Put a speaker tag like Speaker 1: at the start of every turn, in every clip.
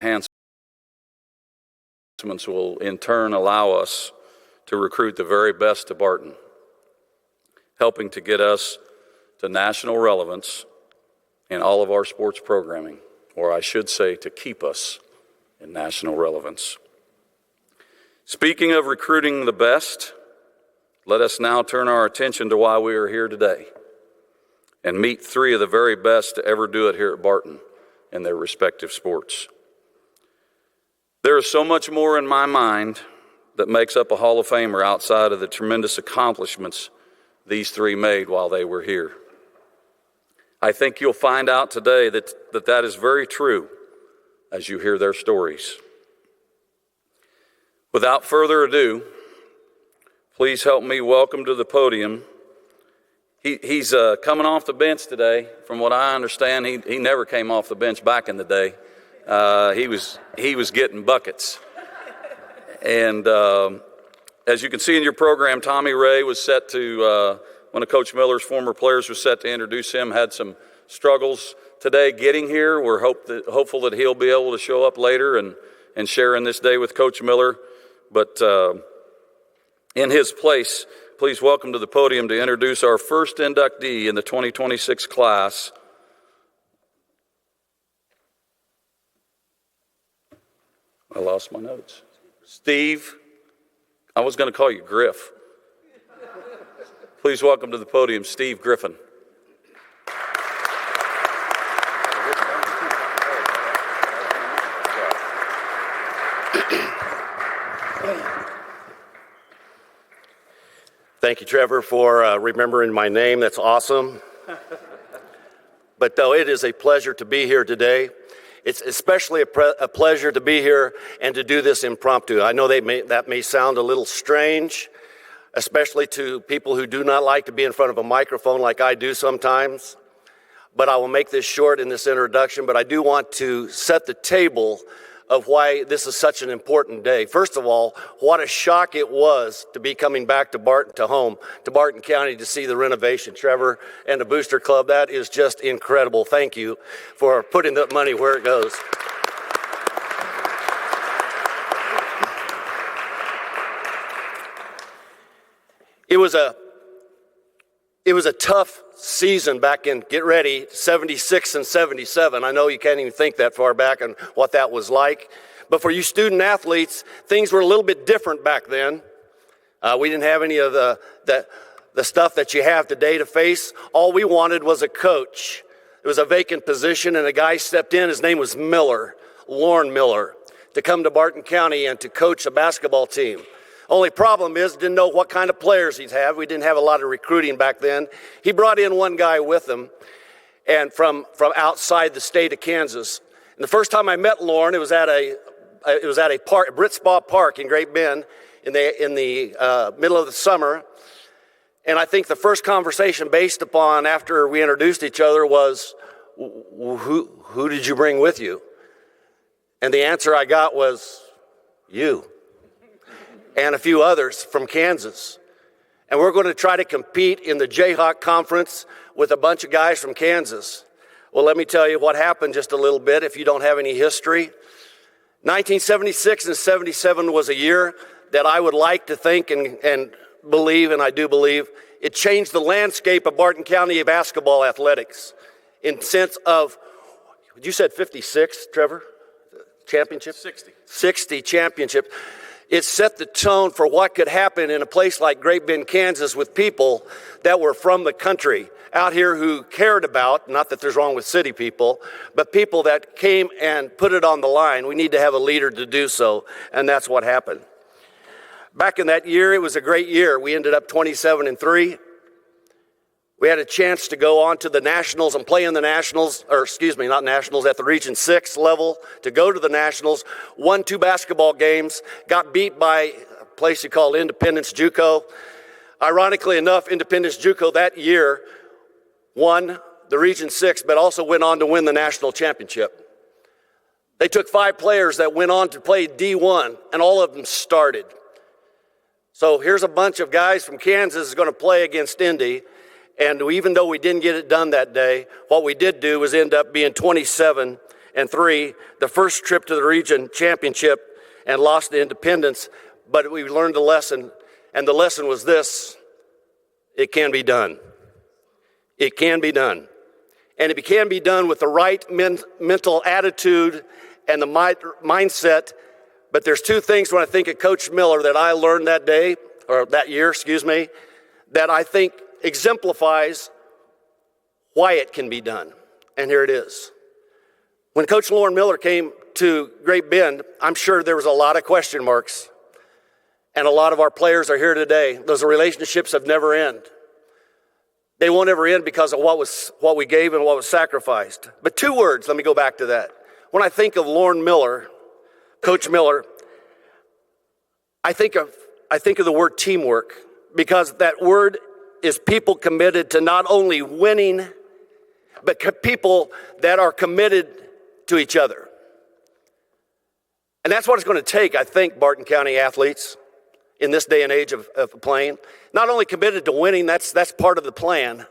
Speaker 1: enhancements will in turn allow us to recruit the very best to Barton, helping to get us to national relevance in all of our sports programming, or I should say to keep us in national relevance. Speaking of recruiting the best, let us now turn our attention to why we are here today and meet three of the very best to ever do it here at Barton in their respective sports. There is so much more in my mind that makes up a Hall of Famer outside of the tremendous accomplishments these three made while they were here. I think you'll find out today that is very true as you hear their stories. Without further ado, please help me welcome to the podium. He's coming off the bench today. From what I understand, he never came off the bench back in the day. He was getting buckets. And as you can see in your program, Tommy Ray was set to, one of Coach Miller's former players was set to introduce him, had some struggles today getting here. We're hopeful that he'll be able to show up later and share in this day with Coach Miller. But in his place, please welcome to the podium to introduce our first inductee in the 2026 class. I lost my notes. Steve, I was going to call you Griff. Please welcome to the podium, Steve Griffin.
Speaker 2: Thank you, Trevor, for remembering my name. That's awesome. But though it is a pleasure to be here today, it's especially a pleasure to be here and to do this impromptu. I know that may sound a little strange, especially to people who do not like to be in front of a microphone like I do sometimes. But I will make this short in this introduction, but I do want to set the table of why this is such an important day. First of all, what a shock it was to be coming back to Barton, to Barton County to see the renovation. Trevor and the Booster Club, that is just incredible. Thank you for putting that money where it goes. It was a tough season back in, get ready, 76 and 77. I know you can't even think that far back and what that was like. But for you student athletes, things were a little bit different back then. We didn't have any of the stuff that you have today to face. All we wanted was a coach. It was a vacant position, and a guy stepped in. His name was Miller, Lorin Miller, to come to Barton County and to coach a basketball team. Only problem is, didn't know what kind of players he'd have. We didn't have a lot of recruiting back then. He brought in one guy with him, and from outside the state of Kansas. And the first time I met Lorin, it was at a park, Britt Spa Park in Great Bend, in the middle of the summer. And I think the first conversation based upon after we introduced each other was, "Who did you bring with you?" And the answer I got was, "You." And a few others from Kansas. And we're going to try to compete in the Jayhawk Conference with a bunch of guys from Kansas. Well, let me tell you what happened just a little bit if you don't have any history. 1976 and 77 was a year that I would like to think and believe, and I do believe, it changed the landscape of Barton County basketball athletics in sense of, you said 56, Trevor? Championship? 60 championships. It set the tone for what could happen in a place like Great Bend, Kansas, with people that were from the country out here who cared about, not that there's wrong with city people, but people that came and put it on the line. We need to have a leader to do so, and that's what happened. Back in that year, it was a great year. We ended up 27-3. We had a chance to go on to the Nationals and play in the Nationals, or excuse me, not Nationals, at the Region 6 level, to go to the Nationals, won 2 basketball games, got beat by a place you call Independence JUCO. Ironically enough, Independence JUCO that year won the Region 6, but also went on to win the national championship. They took 5 players that went on to play D1, and all of them started. So here's a bunch of guys from Kansas is going to play against Indy. And even though we didn't get it done that day, what we did do was end up being 27 and 3, the first trip to the region championship and lost to Independence, but we learned a lesson, and the lesson was this: it can be done. It can be done. And it can be done with the right mental attitude and the mindset. But there's 2 things when I think of Coach Miller that I learned that day, or that year, that I think exemplifies why it can be done. And here it is. When Coach Lorin Miller came to Great Bend, I'm sure there was a lot of question marks. And a lot of our players are here today. Those relationships have never ended. They won't ever end because of what we gave and what was sacrificed. But 2 words, let me go back to that. When I think of Lorin Miller, Coach Miller, I think of the word teamwork, because that word is people committed to not only winning, but people that are committed to each other. And that's what it's going to take, I think, Barton County athletes in this day and age of playing. Not only committed to winning, that's part of the plan,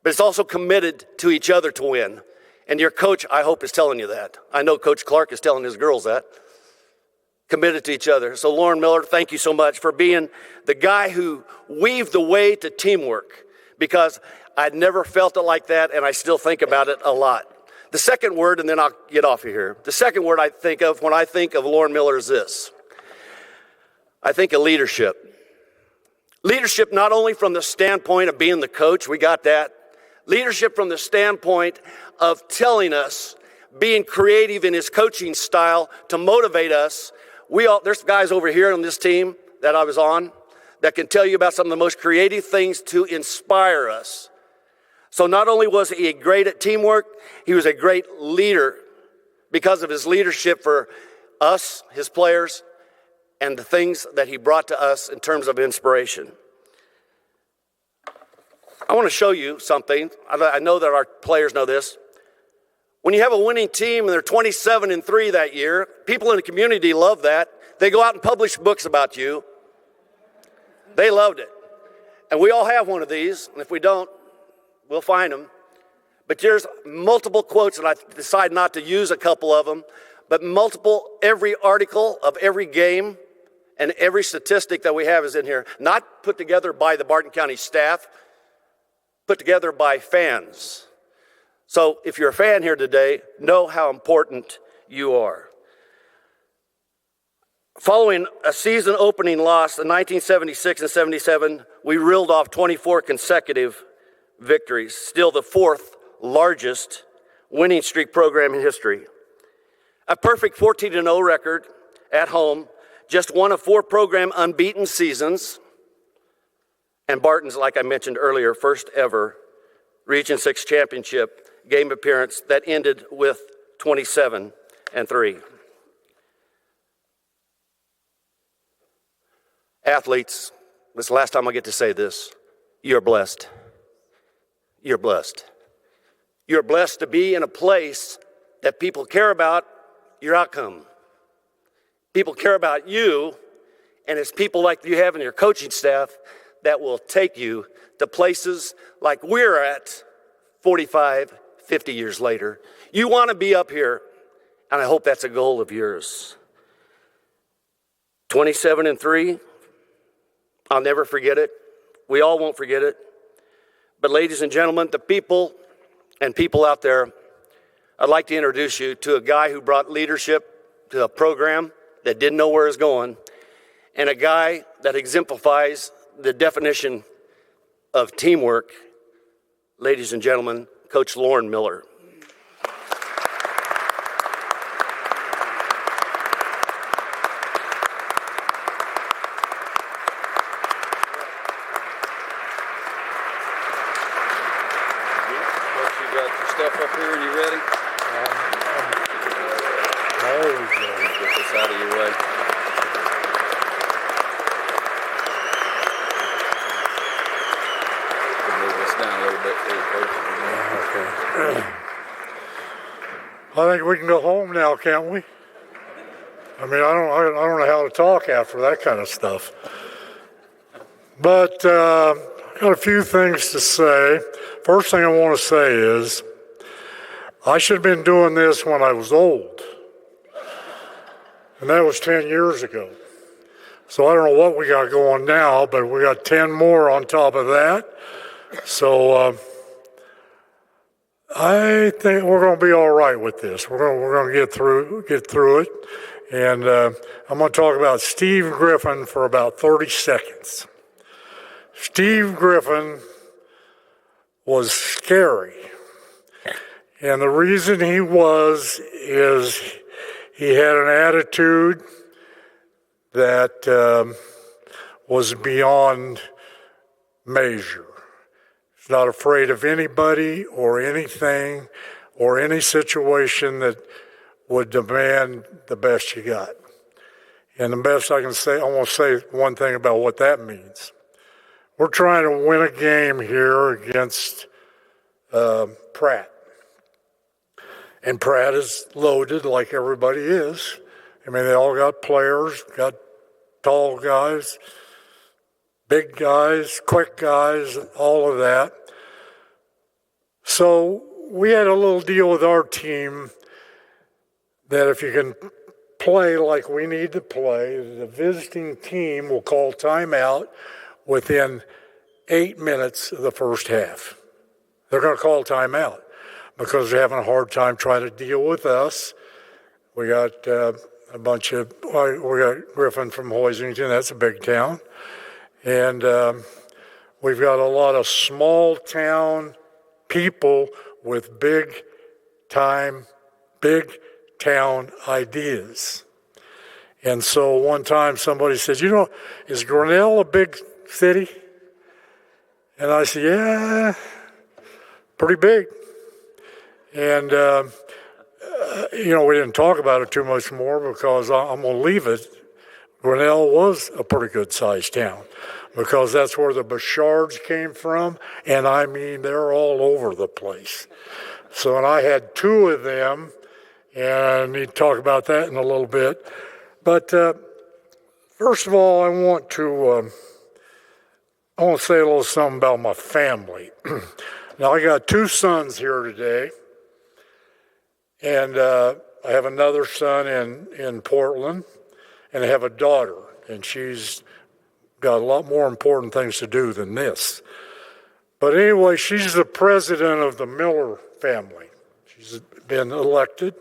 Speaker 2: but it's also committed to each other to win. And your coach, I hope, is telling you that. I know Coach Clark is telling his girls that. Committed to each other. So Lorin Miller, thank you so much for being the guy who weaved the way to teamwork, because I'd never felt it like that, and I still think about it a lot. The second word, and then I'll get off of here. The second word I think of when I think of Lorin Miller is this. I think of leadership. Leadership not only from the standpoint of being the coach, we got that. Leadership from the standpoint of telling us, being creative in his coaching style to motivate us. There's guys over here on this team that I was on that can tell you about some of the most creative things to inspire us. So not only was he great at teamwork, he was a great leader because of his leadership for us, his players, and the things that he brought to us in terms of inspiration. I want to show you something. I know that our players know this. When you have a winning team and they're 27-3 that year, people in the community love that. They go out and publish books about you. They loved it. And we all have one of these, and if we don't, we'll find them. But there's multiple quotes, and I decided not to use a couple of them, but every article of every game and every statistic that we have is in here. Not put together by the Barton County staff, put together by fans. So if you're a fan here today, know how important you are. Following a season opening loss in 1976 and 77, we reeled off 24 consecutive victories, still the 4th largest winning streak program in history. A perfect 14-0 record at home, just one of 4 program unbeaten seasons, and Barton's, like I mentioned earlier, first ever Region 6 championship game appearance that ended with 27-3. Athletes, this is the last time I get to say this, you're blessed. You're blessed. You're blessed to be in a place that people care about your outcome. People care about you, and it's people like you have in your coaching staff that will take you to places like we're at 45, 50 years later. You want to be up here, and I hope that's a goal of yours. 27-3, I'll never forget it. We all won't forget it. But ladies and gentlemen, the people out there, I'd like to introduce you to a guy who brought leadership to a program that didn't know where it was going, and a guy that exemplifies the definition of teamwork. Ladies and gentlemen, Coach Lorin Miller.
Speaker 3: I think we can go home now, can't we? I mean, I don't know how to talk after that kind of stuff. But I've got a few things to say. First thing I want to say is I should have been doing this when I was old. And that was 10 years ago. So I don't know what we got going now, but we got 10 more on top of that. So I think we're going to be all right with this. We're going to get through it. And I'm going to talk about Steve Griffin for about 30 seconds. Steve Griffin was scary. And the reason he was is he had an attitude that was beyond measure. He's not afraid of anybody or anything or any situation that would demand the best you got. And the best I can say, I want to say one thing about what that means. We're trying to win a game here against Pratt. And Pratt is loaded like everybody is. I mean, they all got players, got tall guys, big guys, quick guys, all of that. So we had a little deal with our team that if you can play like we need to play, the visiting team will call timeout within 8 minutes of the first half. They're going to call timeout because they're having a hard time trying to deal with us. We got we got Griffin from Hoisington, that's a big town. And we've got a lot of small town people with big town ideas. And so one time somebody said, is Grinnell a big city? And I said, yeah, pretty big. And, we didn't talk about it too much more because I'm going to leave it. Grinnell was a pretty good sized town because that's where the Bouchards came from. And I mean, they're all over the place. So, and I had 2 of them, and I need to talk about that in a little bit. But first of all, I want to say a little something about my family. Now, I got 2 sons here today, and I have another son in Portland, and I have a daughter, and she's got a lot more important things to do than this. But anyway, she's the president of the Miller family. She's been elected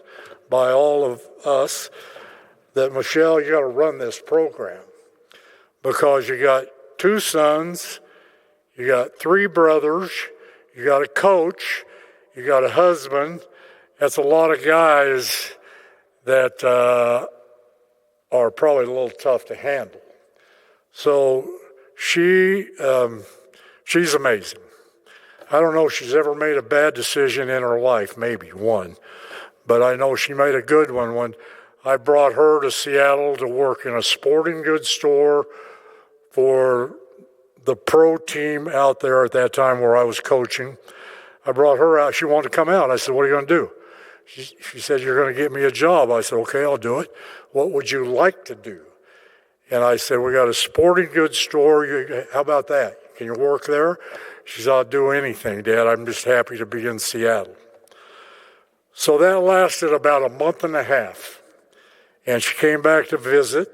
Speaker 3: by all of us that, Michelle, you got to run this program because you got 2 sons, you got 3 brothers, you got a coach, you got a husband. That's a lot of guys that are probably a little tough to handle. So she's amazing. I don't know if she's ever made a bad decision in her life, maybe one. But I know she made a good one when I brought her to Seattle to work in a sporting goods store for the pro team out there at that time where I was coaching. I brought her out. She wanted to come out. I said, what are you going to do? She said, you're going to get me a job. I said, okay, I'll do it. What would you like to do? And I said, we got a sporting goods store. How about that? Can you work there? She said, I'll do anything, Dad. I'm just happy to be in Seattle. So that lasted about a month and a half. And she came back to visit,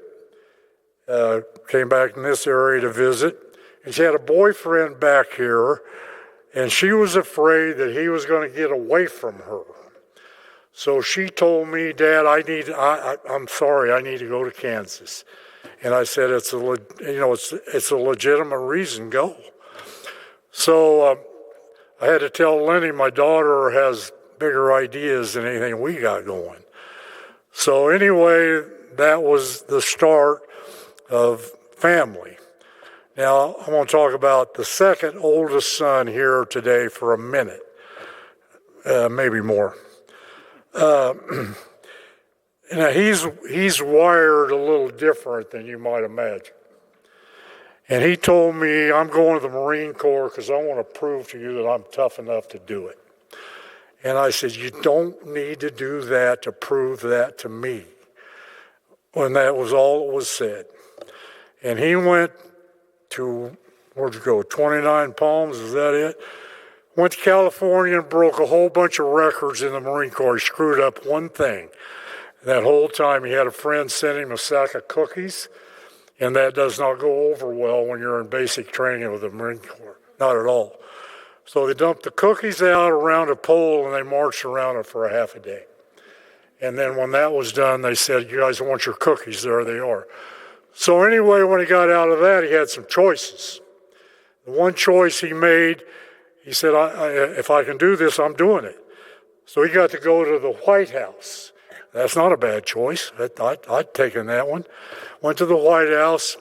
Speaker 3: came back in this area to visit. And she had a boyfriend back here, and she was afraid that he was going to get away from her. So she told me, Dad, I'm sorry, I need to go to Kansas. And I said, it's a legitimate reason, go. So I had to tell Lenny my daughter has bigger ideas than anything we got going. So anyway, that was the start of family. Now, I want to talk about the second oldest son here today for a minute, maybe more. Now, he's wired a little different than you might imagine. And he told me, I'm going to the Marine Corps because I want to prove to you that I'm tough enough to do it. And I said, you don't need to do that to prove that to me. When that was all that was said. And he went to, where'd you go, 29 Palms, is that it? Went to California and broke a whole bunch of records in the Marine Corps. He screwed up one thing. That whole time he had a friend send him a sack of cookies, and that does not go over well when you're in basic training with the Marine Corps. Not at all. So they dumped the cookies out around a pole and they marched around it for a half a day. And then when that was done, they said, "You guys want your cookies?" There they are. So anyway, when he got out of that, he had some choices. The one choice he made, he said, if I can do this, I'm doing it. So he got to go to the White House. That's not a bad choice. I'd taken that one. Went to the White House.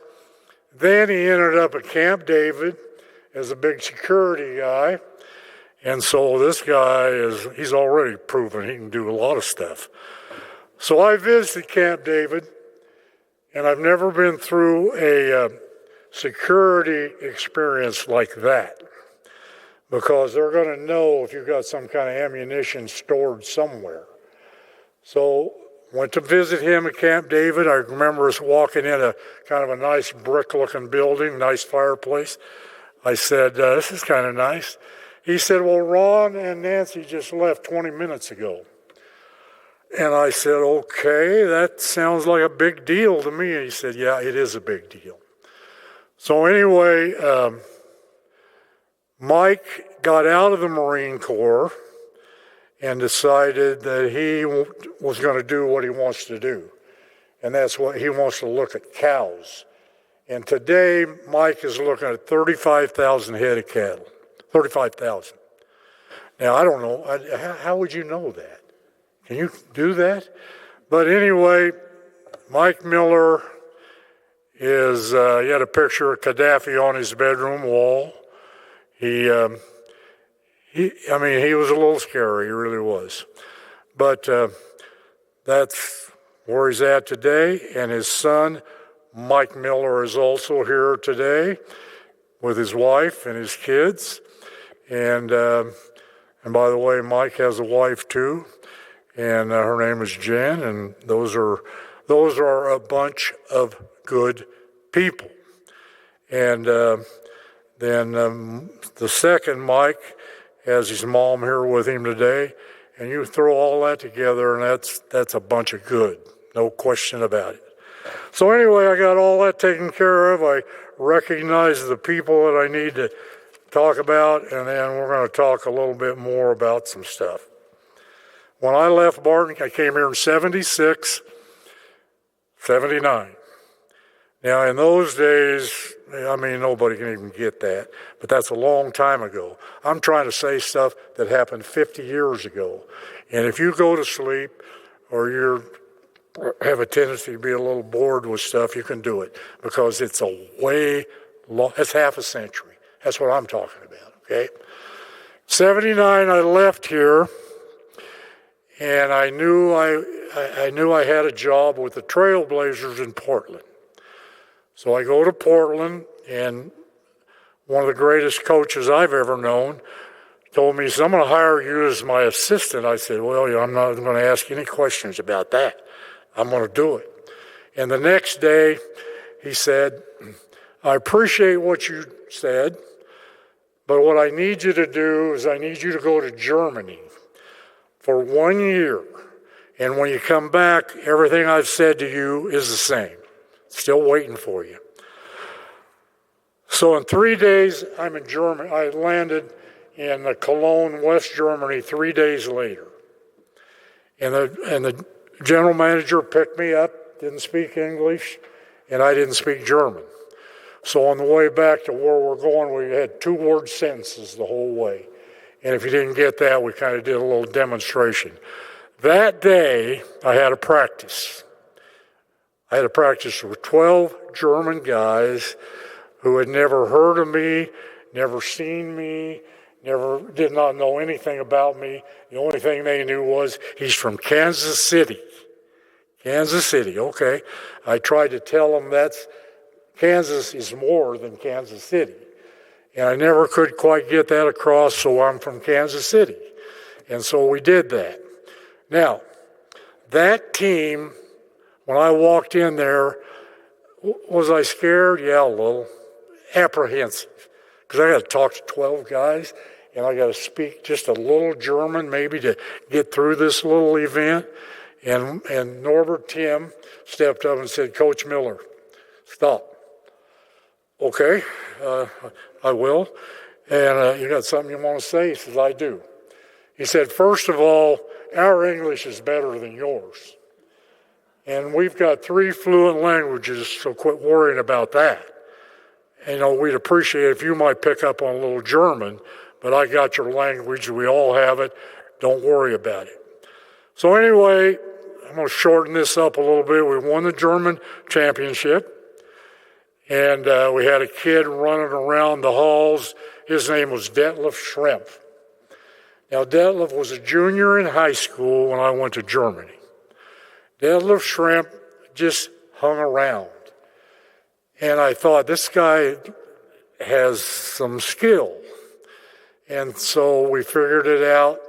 Speaker 3: Then he ended up at Camp David as a big security guy. And so this guy he's already proven he can do a lot of stuff. So I visited Camp David, and I've never been through a security experience like that, because they're going to know if you've got some kind of ammunition stored somewhere. So went to visit him at Camp David. I remember us walking in a kind of a nice brick-looking building, nice fireplace. I said, "This is kind of nice." He said, "Well, Ron and Nancy just left 20 minutes ago." And I said, "Okay, that sounds like a big deal to me." And he said, "Yeah, it is a big deal." So anyway, Mike got out of the Marine Corps and decided that he was going to do what he wants to do. And that's what he wants to look at cows. And today, Mike is looking at 35,000 head of cattle. 35,000. Now, I don't know. How would you know that? Can you do that? But anyway, Mike Miller he had a picture of Gaddafi on his bedroom wall. He was a little scary, he really was. But that's where he's at today. And his son, Mike Miller, is also here today with his wife and his kids. And by the way, Mike has a wife too, and her name is Jen. And those are a bunch of good people. And then the second, Mike, has his mom here with him today. And you throw all that together, and that's a bunch of good, no question about it. So anyway, I got all that taken care of. I recognize the people that I need to talk about, and then we're going to talk a little bit more about some stuff. When I left Barton, I came here in 76, 79. Now, in those days, nobody can even get that, but that's a long time ago. I'm trying to say stuff that happened 50 years ago. And if you go to sleep or you have a tendency to be a little bored with stuff, you can do it, because it's it's half a century. That's what I'm talking about, okay? 79, I left here, and I knew I had a job with the Trailblazers in Portland. So I go to Portland, and one of the greatest coaches I've ever known told me, "So I'm going to hire you as my assistant." I said, "Well, I'm not going to ask any questions about that. I'm going to do it." And the next day, he said, "I appreciate what you said, but what I need you to do is I need you to go to Germany for 1 year. And when you come back, everything I've said to you is the same. Still waiting for you." So in 3 days, I'm in Germany. I landed in Cologne, West Germany, 3 days later. And the general manager picked me up, didn't speak English, and I didn't speak German. So on the way back to where we're going, we had 2-word sentences the whole way. And if you didn't get that, we kind of did a little demonstration. That day, I had a practice. I had a practice with 12 German guys who had never heard of me, never seen me, did not know anything about me. The only thing they knew was he's from Kansas City. Kansas City, okay. I tried to tell them Kansas is more than Kansas City. And I never could quite get that across, so I'm from Kansas City. And so we did that. Now, that team, when I walked in there, was I scared? Yeah, a little. Apprehensive. Because I got to talk to 12 guys, and I got to speak just a little German maybe to get through this little event. And Norbert Tim stepped up and said, Coach Miller, stop. Okay, I will. And you got something you want to say? He says, I do. He said, first of all, our English is better than yours. And we've got 3 fluent languages, so quit worrying about that. And, we'd appreciate it if you might pick up on a little German, but I got your language. We all have it. Don't worry about it. So anyway, I'm going to shorten this up a little bit. We won the German championship, and we had a kid running around the halls. His name was Detlef Schrempf. Now, Detlef was a junior in high school when I went to Germany. Detlef Schrempf just hung around. And I thought, this guy has some skill. And so we figured it out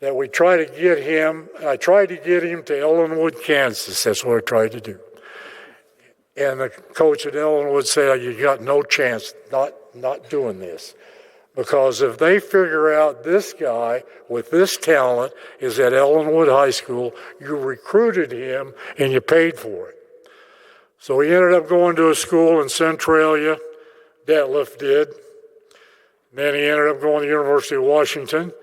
Speaker 3: that we try to get him. I tried to get him to Ellenwood, Kansas. That's what I tried to do. And the coach at Ellenwood said, you got no chance not doing this. Because if they figure out this guy with this talent is at Ellenwood High School, you recruited him and you paid for it. So he ended up going to a school in Centralia. Detlef did. Then he ended up going to the University of Washington.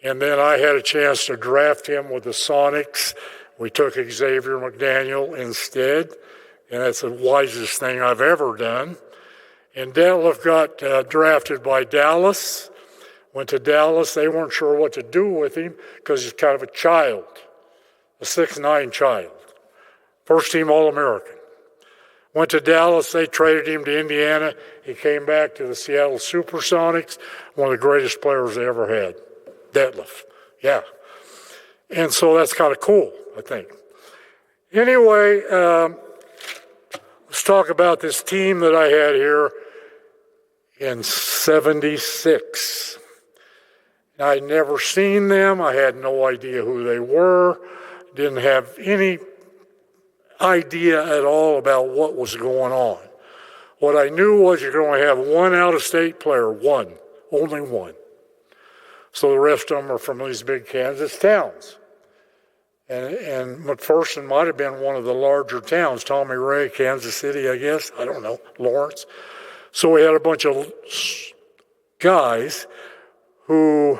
Speaker 3: And then I had a chance to draft him with the Sonics. We took Xavier McDaniel instead. And that's the wisest thing I've ever done. And Detlef got drafted by Dallas. Went to Dallas. They weren't sure what to do with him because he's kind of a child, a 6'9" child. First team All-American. Went to Dallas. They traded him to Indiana. He came back to the Seattle Supersonics, one of the greatest players they ever had. Detlef, yeah. And so that's kind of cool, I think. Anyway, let's talk about this team that I had here in 76. I'd never seen them. I had no idea who they were. Didn't have any idea at all about what was going on. What I knew was you're going to have one out-of-state player, one, only one. So the rest of them are from these big Kansas towns. And McPherson might have been one of the larger towns, Tommy Ray, Kansas City, I guess, I don't know, Lawrence. So we had a bunch of guys who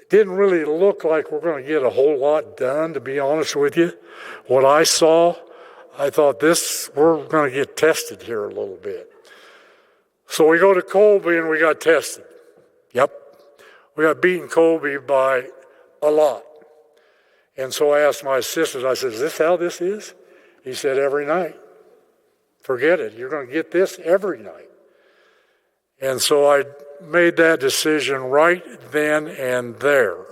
Speaker 3: didn't really look like we're going to get a whole lot done, to be honest with you. What I saw, I thought we're going to get tested here a little bit. So we go to Colby and we got tested. Yep. We got beaten Colby by a lot. And so I asked my assistant, I said, is this how this is? He said, every night. Forget it. You're going to get this every night. And so I made that decision right then and there.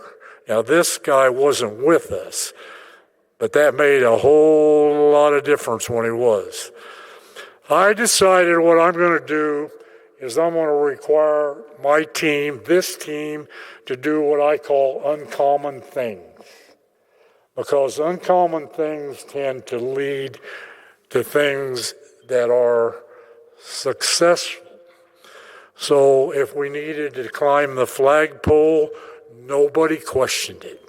Speaker 3: Now, this guy wasn't with us, but that made a whole lot of difference when he was. I decided what I'm going to do is I'm going to require my team, this team, to do what I call uncommon things. Because uncommon things tend to lead to things that are successful. So if we needed to climb the flagpole, nobody questioned it.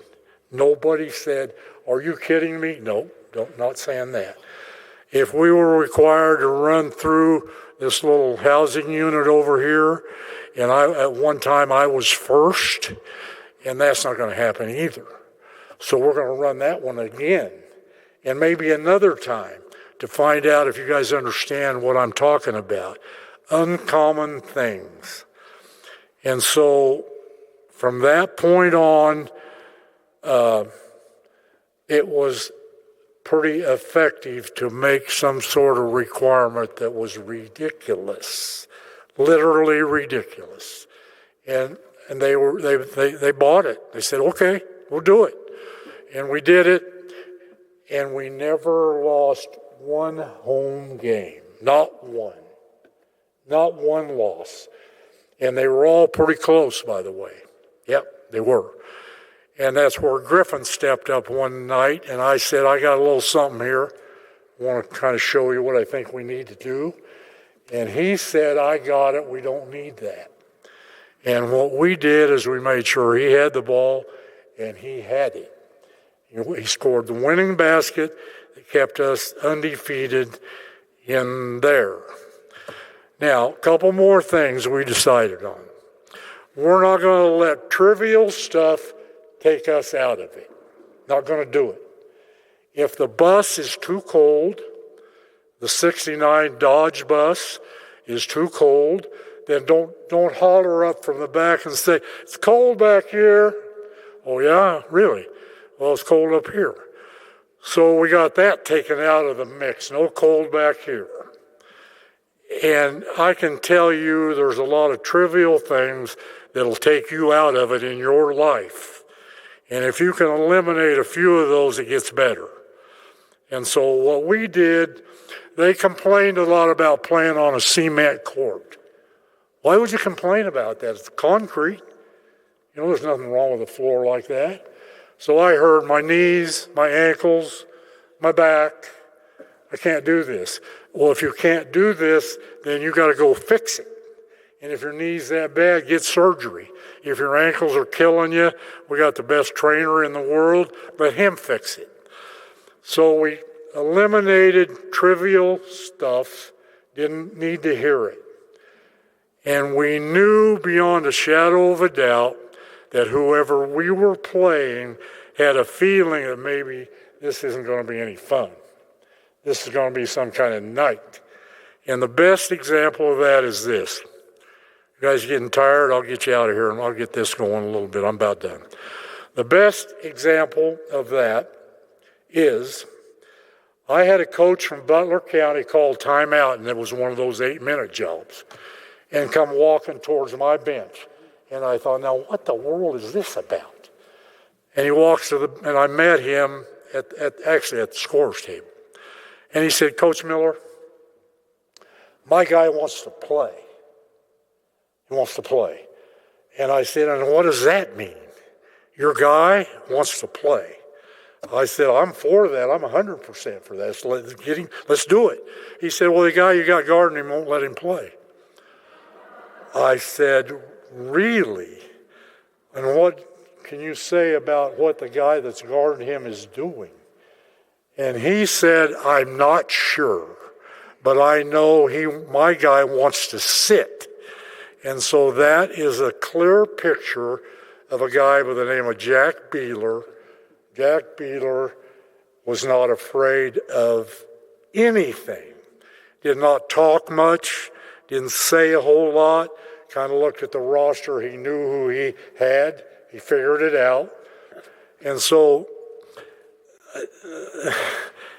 Speaker 3: Nobody said, are you kidding me? No, not saying that. If we were required to run through this little housing unit over here, and at one time I was first, and that's not going to happen either. So we're going to run that one again, and maybe another time to find out if you guys understand what I'm talking about. Uncommon things. And so from that point on, it was pretty effective to make some sort of requirement that was ridiculous, literally ridiculous. And they bought it. They said, okay, we'll do it. And we did it, and we never lost one home game. Not one. Not one loss. And they were all pretty close, by the way. Yep, they were. And that's where Griffin stepped up one night, and I said, I got a little something here. I want to kind of show you what I think we need to do. And he said, I got it. We don't need that. And what we did is we made sure he had the ball, and he had it. He scored the winning basket that kept us undefeated in there. Now, a couple more things we decided on. We're not going to let trivial stuff take us out of it. Not going to do it. If the bus is too cold, the 69 Dodge bus is too cold, then don't holler up from the back and say, "It's cold back here." "Oh yeah, really? Well, it's cold up here." So we got that taken out of the mix. No cold back here. And I can tell you there's a lot of trivial things that'll take you out of it in your life. And if you can eliminate a few of those, it gets better. And so what we did, they complained a lot about playing on a cement court. Why would you complain about that? It's concrete. You know, there's nothing wrong with a floor like that. So I heard my knees, my ankles, my back. I can't do this. Well, if you can't do this, then you got to go fix it. And if your knee's that bad, get surgery. If your ankles are killing you, we got the best trainer in the world, let him fix it. So we eliminated trivial stuff, didn't need to hear it. And we knew beyond a shadow of a doubt that whoever we were playing had a feeling that maybe this isn't going to be any fun. This is going to be some kind of night. And the best example of that is this. You guys getting tired? I'll get you out of here and I'll get this going a little bit. I'm about done. The best example of that is I had a coach from Butler County called timeout, and it was one of those 8-minute jobs, and come walking towards my bench. And I thought, now what the world is this about? And he walks to and I met him actually at the scorer's table. And he said, "Coach Miller, my guy wants to play. He wants to play." And I said, "And what does that mean? Your guy wants to play?" I said, "I'm for that. I'm 100% for that. So let's do it." He said, "Well, the guy you got guarding him won't let him play." I said, "Really? And what can you say about what the guy that's guarding him is doing?" And he said, "I'm not sure, but I know my guy wants to sit." And so that is a clear picture of a guy by the name of Jack Beeler. Jack Beeler was not afraid of anything. Did not talk much, didn't say a whole lot, kind of looked at the roster. He knew who he had. He figured it out. And so,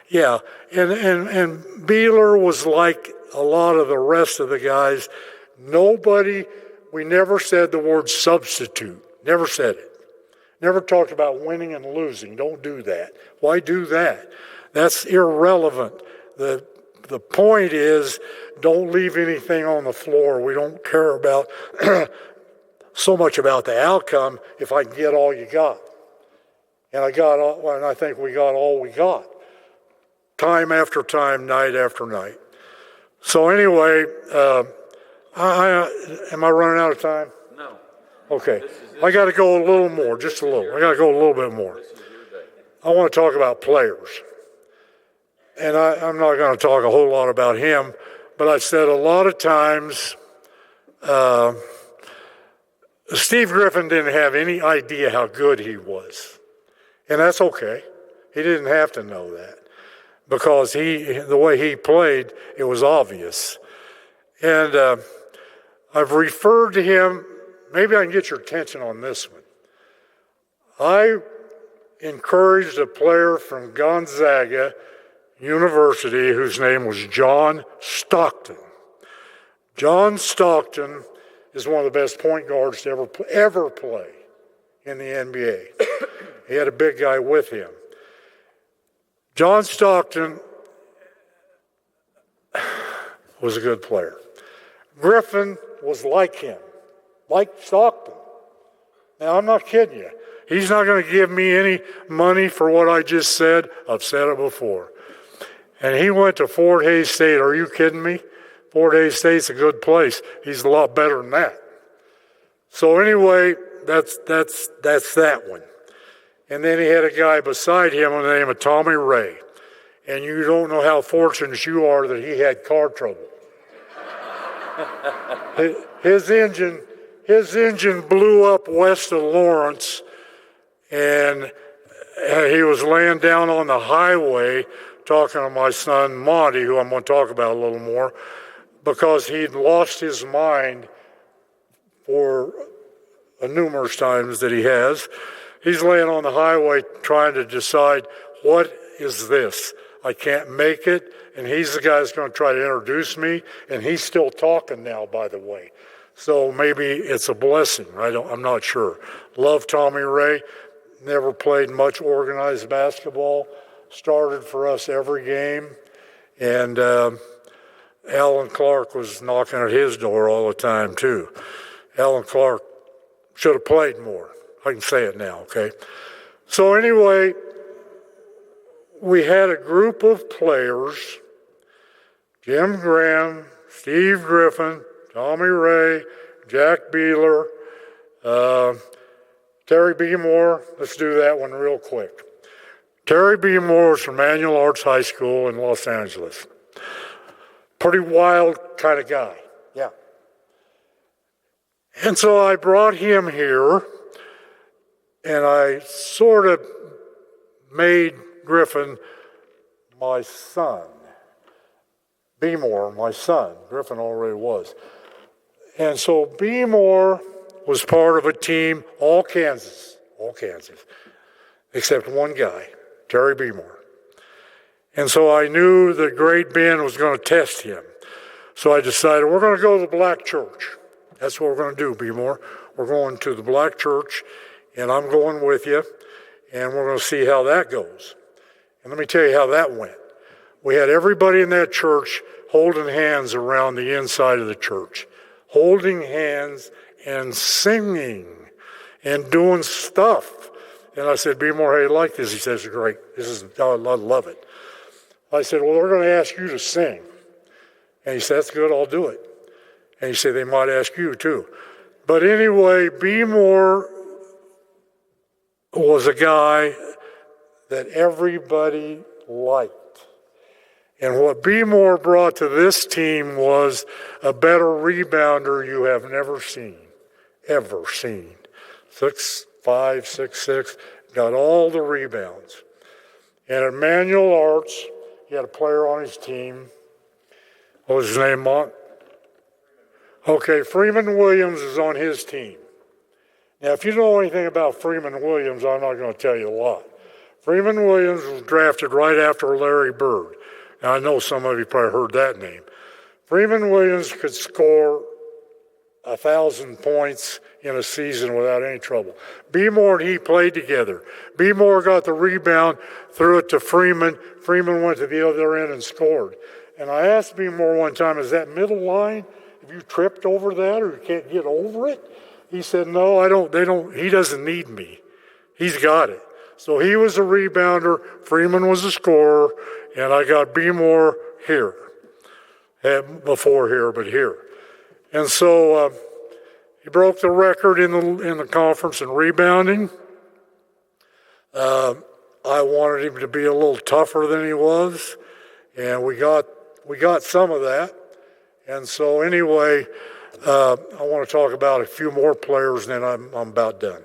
Speaker 3: yeah, and Beeler was like a lot of the rest of the guys. We never said the word substitute. Never said it. Never talked about winning and losing. Don't do that. Why do that? That's irrelevant. The point is, don't leave anything on the floor. We don't care about so much about the outcome if I can get all you got. And I think we got all we got. Time after time, night after night. So anyway, am I running out of time?
Speaker 1: No.
Speaker 3: Okay. I got to go a little more, just a little. I got to go a little bit more. I want to talk about players. And I'm not going to talk a whole lot about him, but I said a lot of times Steve Griffin didn't have any idea how good he was. And that's okay. He didn't have to know that because the way he played, it was obvious. And I've referred to him. Maybe I can get your attention on this one. I encouraged a player from Gonzaga University whose name was John Stockton. John Stockton is one of the best point guards to ever play in the NBA. He had a big guy with him. John Stockton was a good player. Griffin was like him. Like Stockton. Now, I'm not kidding you. He's not going to give me any money for what I just said. I've said it before. And he went to Fort Hays State. Are you kidding me? Fort Hays State's a good place. He's a lot better than that. So anyway, that's that one. And then he had a guy beside him by the name of Tommy Ray. And you don't know how fortunate you are that he had car trouble. His engine blew up west of Lawrence, and he was laying down on the highway talking to my son Monty, who I'm going to talk about a little more, because he'd lost his mind for numerous times that he has. He's laying on the highway trying to decide, what is this? I can't make it, and he's the guy that's going to try to introduce me, and he's still talking now, by the way. So maybe it's a blessing. I'm not sure. Love Tommy Ray. Never played much organized basketball. Started for us every game, and Alan Clark was knocking at his door all the time too. Alan Clark should have played more. I can say it now, okay? So anyway, we had a group of players, Jim Graham, Steve Griffin, Tommy Ray, Jack Beeler, Terry B. Moore. Let's do that one real quick. Terry B. Moore was from Manual Arts High School in Los Angeles. Pretty wild kind of guy, yeah. And so I brought him here, and I sort of made Griffin my son. B. Moore, my son. Griffin already was. And so B. Moore was part of a team, all Kansas, except one guy, Terry B. Moore. And so I knew that Great Bend was going to test him. So I decided, we're going to go to the black church. That's what we're going to do, B. Moore. We're going to the black church, and I'm going with you, and we're going to see how that goes. And let me tell you how that went. We had everybody in that church holding hands around the inside of the church, holding hands and singing and doing stuff. And I said, B. Moore, how you like this? He says, great. I love it. I said, well, we're going to ask you to sing. And he said, that's good, I'll do it. And he said, they might ask you too. But anyway, B. Moore was a guy that everybody liked. And what B. Moore brought to this team was a better rebounder you have never seen, ever seen. 6'5", 6'6", got all the rebounds. And at Manual Arts, he had a player on his team. What was his name, Mont? Okay, Freeman Williams is on his team. Now, if you don't know anything about Freeman Williams, I'm not going to tell you a lot. Freeman Williams was drafted right after Larry Bird. Now, I know some of you probably heard that name. Freeman Williams could score 1,000 points in a season without any trouble. B. Moore and he played together. B. Moore got the rebound, threw it to Freeman. Freeman went to the other end and scored. And I asked B. Moore one time, is that middle line, have you tripped over that or you can't get over it? He said, no, he doesn't need me. He's got it. So he was a rebounder, Freeman was a scorer, and I got B. Moore here. Before here, but here. And so he broke the record in the conference in rebounding. I wanted him to be a little tougher than he was, and we got some of that. And so anyway, I want to talk about a few more players, and then I'm about done.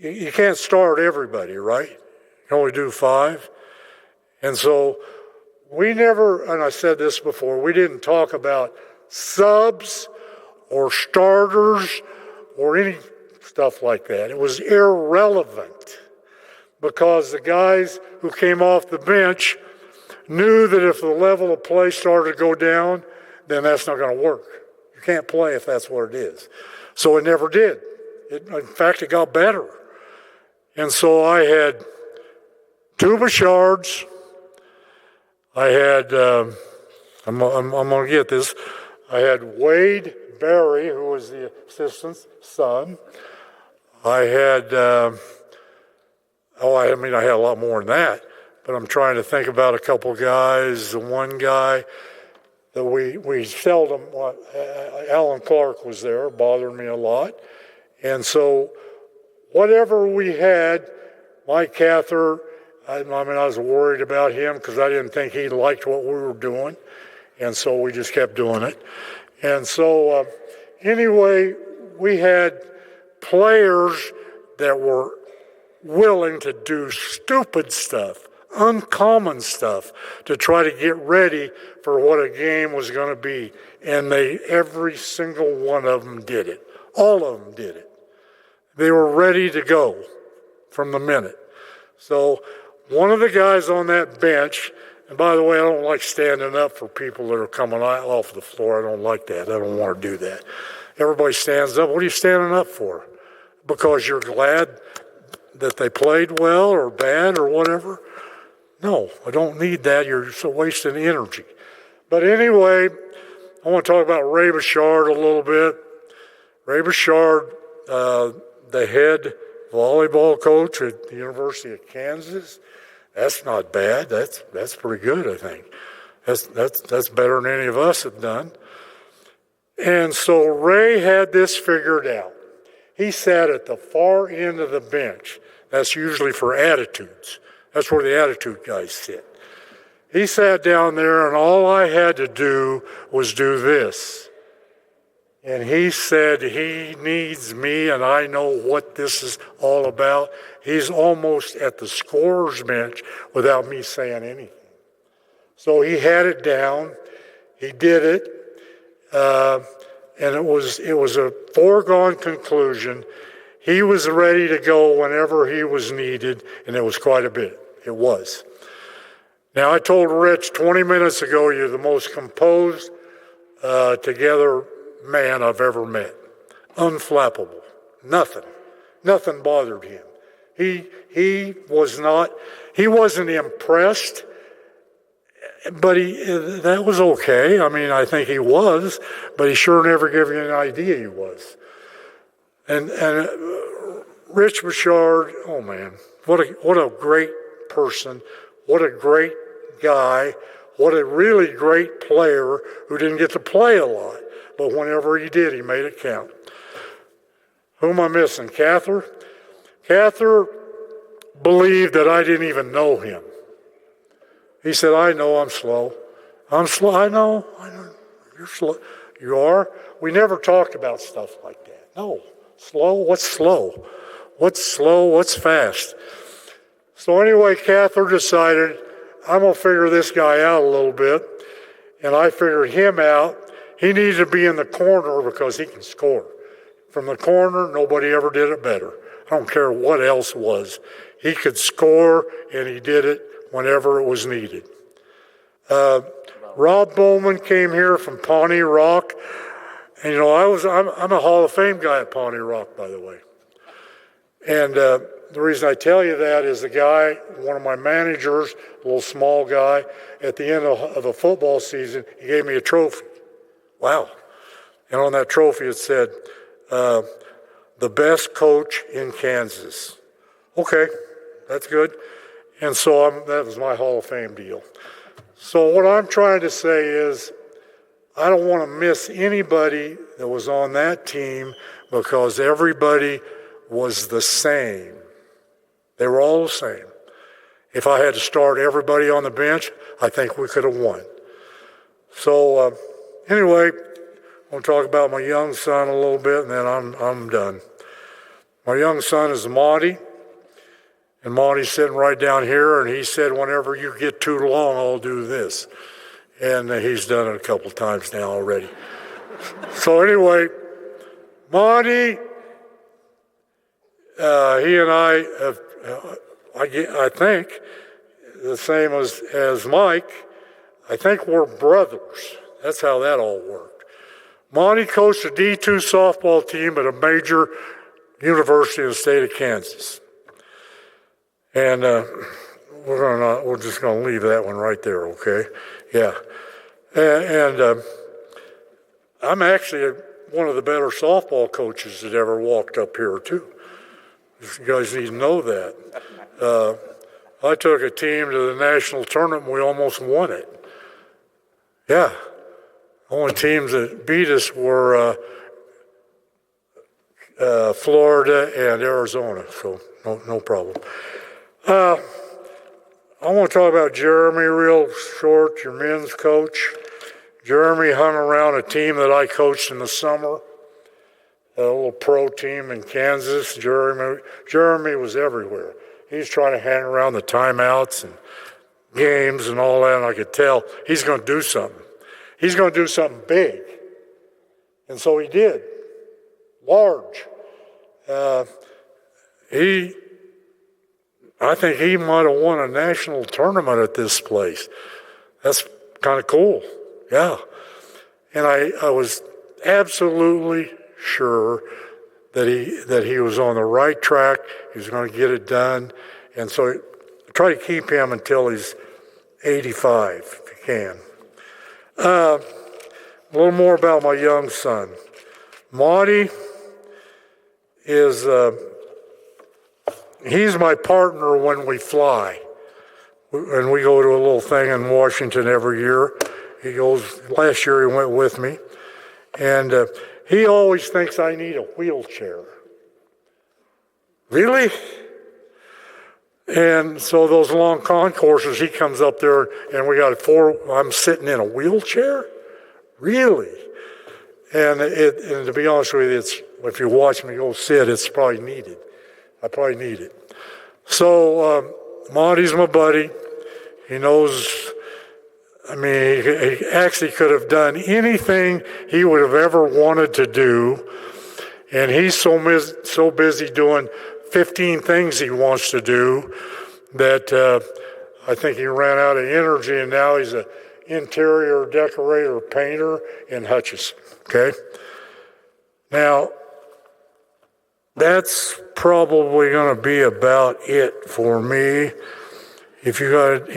Speaker 3: You can't start everybody, right? You can only do 5. And so we never, and I said this before, we didn't talk about subs or starters or any stuff like that. It was irrelevant because the guys who came off the bench knew that if the level of play started to go down, then that's not going to work. You can't play if that's what it is. So it never did. In fact, it got better. And so I had 2 Bouchards. I had, I'm going to get this. I had Wade Barry, who was the assistant's son. I had, I had a lot more than that, but I'm trying to think about a couple guys. The one guy that we seldom, Alan Clark was there, bothered me a lot. And so whatever we had, Mike Cather, I was worried about him because I didn't think he liked what we were doing. And so we just kept doing it. And so anyway, we had players that were willing to do stupid stuff, uncommon stuff, to try to get ready for what a game was going to be. And every single one of them did it. All of them did it. They were ready to go from the minute. So one of the guys on that bench, and by the way, I don't like standing up for people that are coming off the floor. I don't like that. I don't want to do that. Everybody stands up. What are you standing up for? Because you're glad that they played well or bad or whatever? No, I don't need that. You're so wasting energy. But anyway, I want to talk about Ray Bouchard a little bit. Ray Bouchard, the head volleyball coach at the University of Kansas. That's not bad. That's pretty good, I think. That's better than any of us have done. And so Ray had this figured out. He sat at the far end of the bench. That's usually for attitudes. That's where the attitude guys sit. He sat down there, and all I had to do was do this. And he said he needs me, and I know what this is all about. He's almost at the scorer's bench without me saying anything. So he had it down. He did it. And it was a foregone conclusion. He was ready to go whenever he was needed, and it was quite a bit. It was. Now, I told Rich 20 minutes ago, you're the most composed, together man I've ever met. Unflappable. Nothing bothered him. He wasn't impressed, but that was okay. I mean, I think he was, but he sure never gave you an idea he was. And Rich Bouchard, oh man, what a great person, what a great guy, what a really great player who didn't get to play a lot, but whenever he did, he made it count. Who am I missing? Cather? Cather believed that I didn't even know him. He said, I know I'm slow. I'm slow. I know. You're slow. You are? We never talked about stuff like that. No. Slow? What's slow? What's slow? What's fast? So anyway, Cather decided, I'm going to figure this guy out a little bit. And I figured him out. He needed to be in the corner because he can score. From the corner, nobody ever did it better. I don't care what else was. He could score, and he did it whenever it was needed. Rob Bowman came here from Pawnee Rock. And, you know, I'm a Hall of Fame guy at Pawnee Rock, by the way. And the reason I tell you that is the guy, one of my managers, a little small guy, at the end of the football season, he gave me a trophy. Wow. And on that trophy it said, the best coach in Kansas. Okay, that's good. And so that was my Hall of Fame deal. So what I'm trying to say is, I don't want to miss anybody that was on that team because everybody was the same. They were all the same. If I had to start everybody on the bench, I think we could have won. So anyway, I'm going to talk about my young son a little bit, and then I'm done. My young son is Monty, and Monty's sitting right down here, and he said, whenever you get too long, I'll do this. And he's done it a couple times now already. So anyway, Monty, he and I have, I think, the same as Mike, I think we're brothers. That's how that all worked. Monty coached a D2 softball team at a major university in the state of Kansas. And we're just going to leave that one right there, okay? Yeah. And I'm actually one of the better softball coaches that ever walked up here, too. You guys need to know that. I took a team to the national tournament and we almost won it. Yeah. Only teams that beat us were Florida and Arizona, so no problem. I want to talk about Jeremy real short, your men's coach. Jeremy hung around a team that I coached in the summer, a little pro team in Kansas. Jeremy was everywhere. He's trying to hang around the timeouts and games and all that, and I could tell he's going to do something. He's going to do something big. And so he did. Large. I think he might have won a national tournament at this place. That's kind of cool. Yeah. And I was absolutely sure that he was on the right track. He was going to get it done. And so try to keep him until he's 85, if you can. A little more about my young son. Monty is, he's my partner when we fly. And we go to a little thing in Washington every year. Last year he went with me. And he always thinks I need a wheelchair. Really? And so those long concourses, he comes up there and we got I'm sitting in a wheelchair? Really? And to be honest with you, if you watch me go sit, it's probably needed. I probably need it. So Monty's my buddy. He knows, he actually could have done anything he would have ever wanted to do. And he's so busy doing 15 things he wants to do that I think he ran out of energy, and now he's an interior decorator painter in Hutchison. Okay? Now, that's probably going to be about it for me. If you got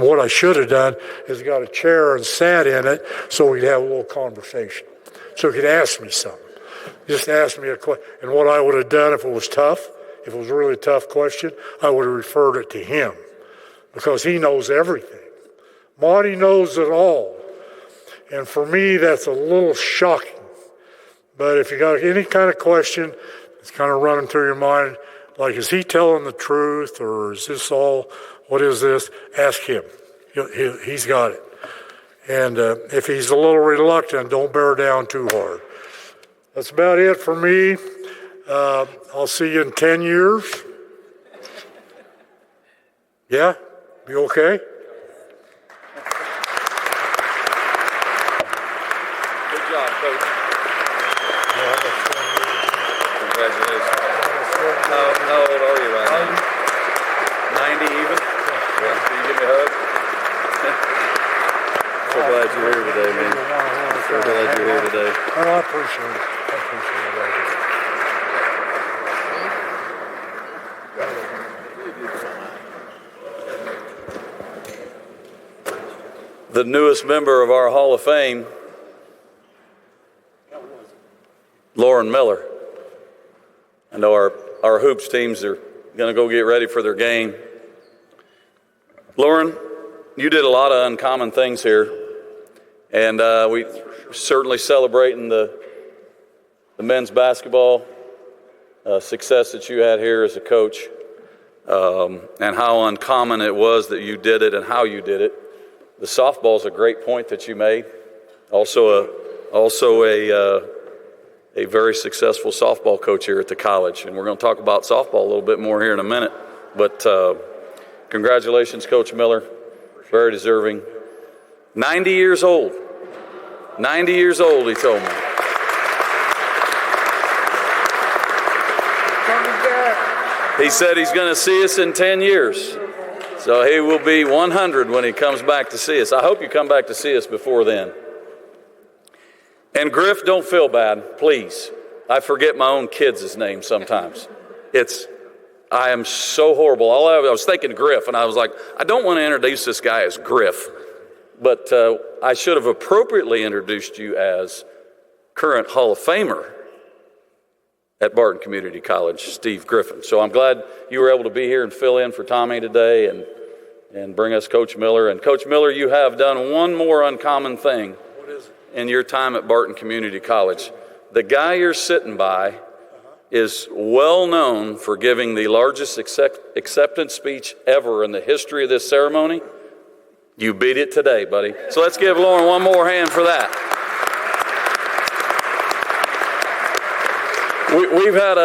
Speaker 3: what I should have done is got a chair and sat in it so we'd have a little conversation. So he could ask me something. Just ask me a question. And what I would have done if it was tough, if it was a really tough question, I would have referred it to him because he knows everything. Monty knows it all. And for me, that's a little shocking. But if you got any kind of question that's kind of running through your mind, like, is he telling the truth or is this all, what is this? Ask him. He's got it. And if he's a little reluctant, don't bear down too hard. That's about it for me. I'll see you in 10 years. Yeah? Be okay?
Speaker 1: Good job, Coach. Congratulations. How old are you right now? 90 even? Yeah. Can you give me a hug? So glad you're here today, man. So glad you're here today.
Speaker 3: Oh, I appreciate it.
Speaker 1: The newest member of our Hall of Fame, Lorin Miller. I know our hoops teams are going to go get ready for their game. Lorin, you did a lot of uncommon things here, and we certainly celebrating the men's basketball success that you had here as a coach, and how uncommon it was that you did it and how you did it. The softball is a great point that you made. Also a very successful softball coach here at the college, and we're going to talk about softball a little bit more here in a minute. But congratulations, Coach Miller. Very deserving. 90 years old. 90 years old, he told me. He said he's going to see us in 10 years. So he will be 100 when he comes back to see us. I hope you come back to see us before then. And Griff, don't feel bad, please. I forget my own kids' names sometimes. I am so horrible. I was thinking Griff, and I was like, I don't want to introduce this guy as Griff. But I should have appropriately introduced you as current Hall of Famer at Barton Community College, Steve Griffin. So I'm glad you were able to be here and fill in for Tommy today and bring us Coach Miller. And Coach Miller, you have done one more uncommon thing.
Speaker 3: What is it?
Speaker 1: in your time at Barton Community College. The guy you're sitting by is well known for giving the largest acceptance speech ever in the history of this ceremony. You beat it today, buddy. So let's give Lorin one more hand for that. We've had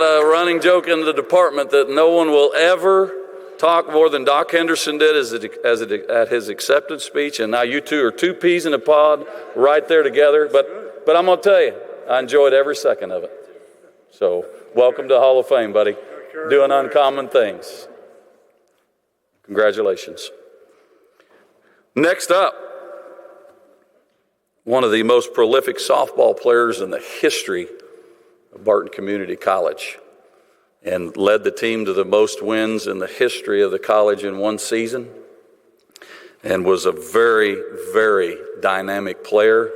Speaker 1: a running joke in the department that no one will ever talk more than Doc Henderson did at his acceptance speech, and now you two are two peas in a pod right there together. But I'm going to tell you, I enjoyed every second of it. So welcome to Hall of Fame, buddy. Doing uncommon things. Congratulations. Next up, one of the most prolific softball players in the history of Barton Community College, and led the team to the most wins in the history of the college in one season, and was a very, very dynamic player,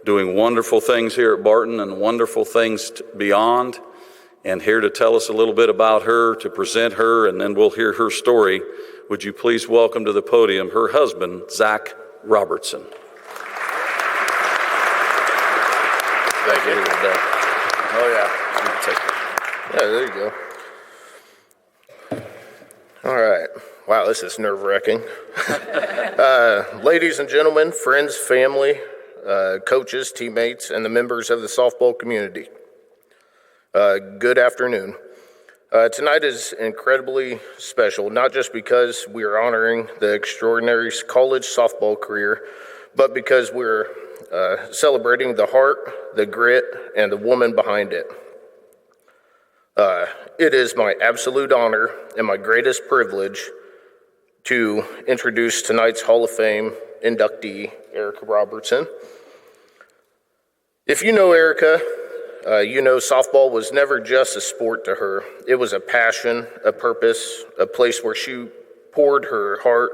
Speaker 1: doing wonderful things here at Barton and wonderful things beyond. And here to tell us a little bit about her, to present her, and then we'll hear her story. Would you please welcome to the podium her husband, Zach Robertson.
Speaker 4: Thank you. Oh, yeah. Yeah, there you go. All right. Wow, this is nerve-wracking. Ladies and gentlemen, friends, family, coaches, teammates, and the members of the softball community, good afternoon. Tonight is incredibly special, not just because we are honoring the extraordinary college softball career, but because we're celebrating the heart, the grit, and the woman behind it. It is my absolute honor and my greatest privilege to introduce tonight's Hall of Fame inductee, Erica Robertson. If you know Erica, you know softball was never just a sport to her. It was a passion, a purpose, a place where she poured her heart,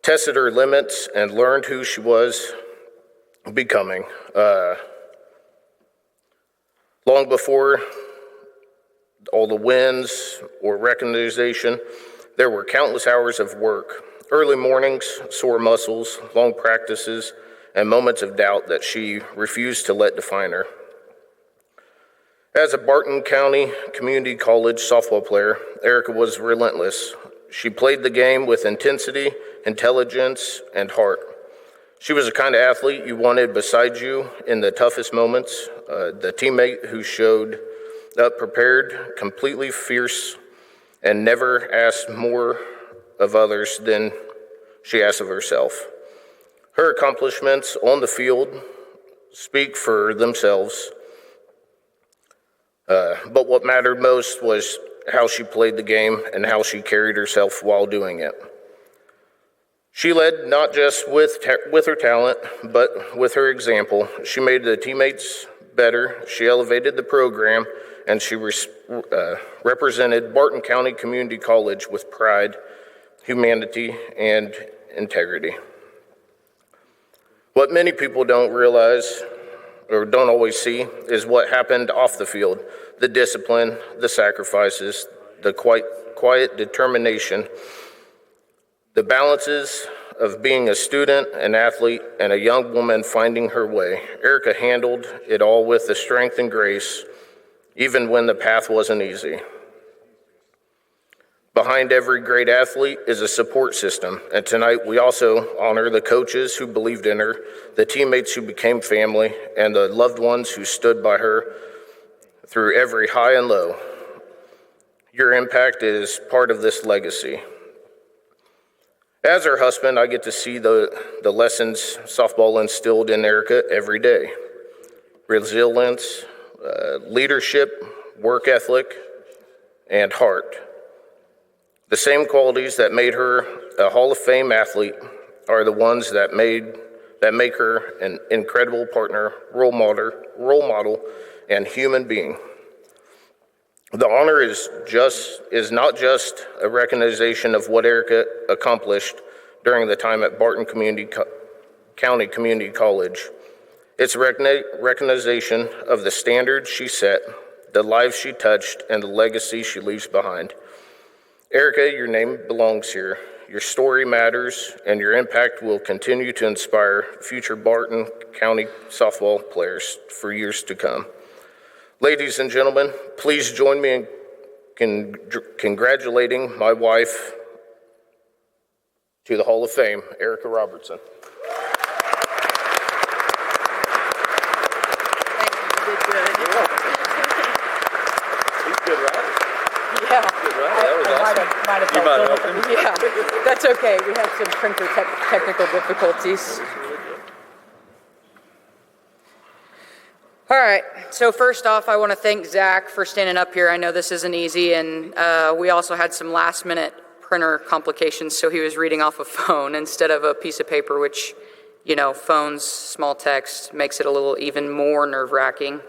Speaker 4: tested her limits, and learned who she was becoming. Long before all the wins or recognition, there were countless hours of work, early mornings, sore muscles, long practices, and moments of doubt that she refused to let define her. As a Barton County Community College softball player, Erica was relentless. She played the game with intensity, intelligence, and heart. She was the kind of athlete you wanted beside you in the toughest moments, the teammate who showed up prepared, completely fierce, and never asked more of others than she asked of herself. Her accomplishments on the field speak for themselves, but what mattered most was how she played the game and how she carried herself while doing it. She led not just with her talent, but with her example. She made the teammates better, she elevated the program, and she represented Barton County Community College with pride, humanity, and integrity. What many people don't realize or don't always see is what happened off the field, the discipline, the sacrifices, the quiet determination, the balances of being a student, an athlete, and a young woman finding her way. Erica handled it all with the strength and grace, even when the path wasn't easy. Behind every great athlete is a support system, and tonight we also honor the coaches who believed in her, the teammates who became family, and the loved ones who stood by her through every high and low. Your impact is part of this legacy. As her husband, I get to see the lessons softball instilled in Erica every day. Resilience, leadership, work ethic, and heart. The same qualities that made her a Hall of Fame athlete are the ones that make her an incredible partner, role model, and human being. The honor is not just a recognition of what Erica accomplished during the time at Barton County Community College. It's a recognition of the standards she set, the lives she touched, and the legacy she leaves behind. Erica, your name belongs here. Your story matters, and your impact will continue to inspire future Barton County softball players for years to come. Ladies and gentlemen, please join me in congratulating my wife to the Hall of Fame, Erica Robertson.
Speaker 5: You might have helped him. Yeah, that's okay. We have some printer technical difficulties. All right, so first off, I want to thank Zach for standing up here. I know this isn't easy, and we also had some last-minute printer complications, so he was reading off a phone instead of a piece of paper, which, you know, phones, small text, makes it a little even more nerve-wracking.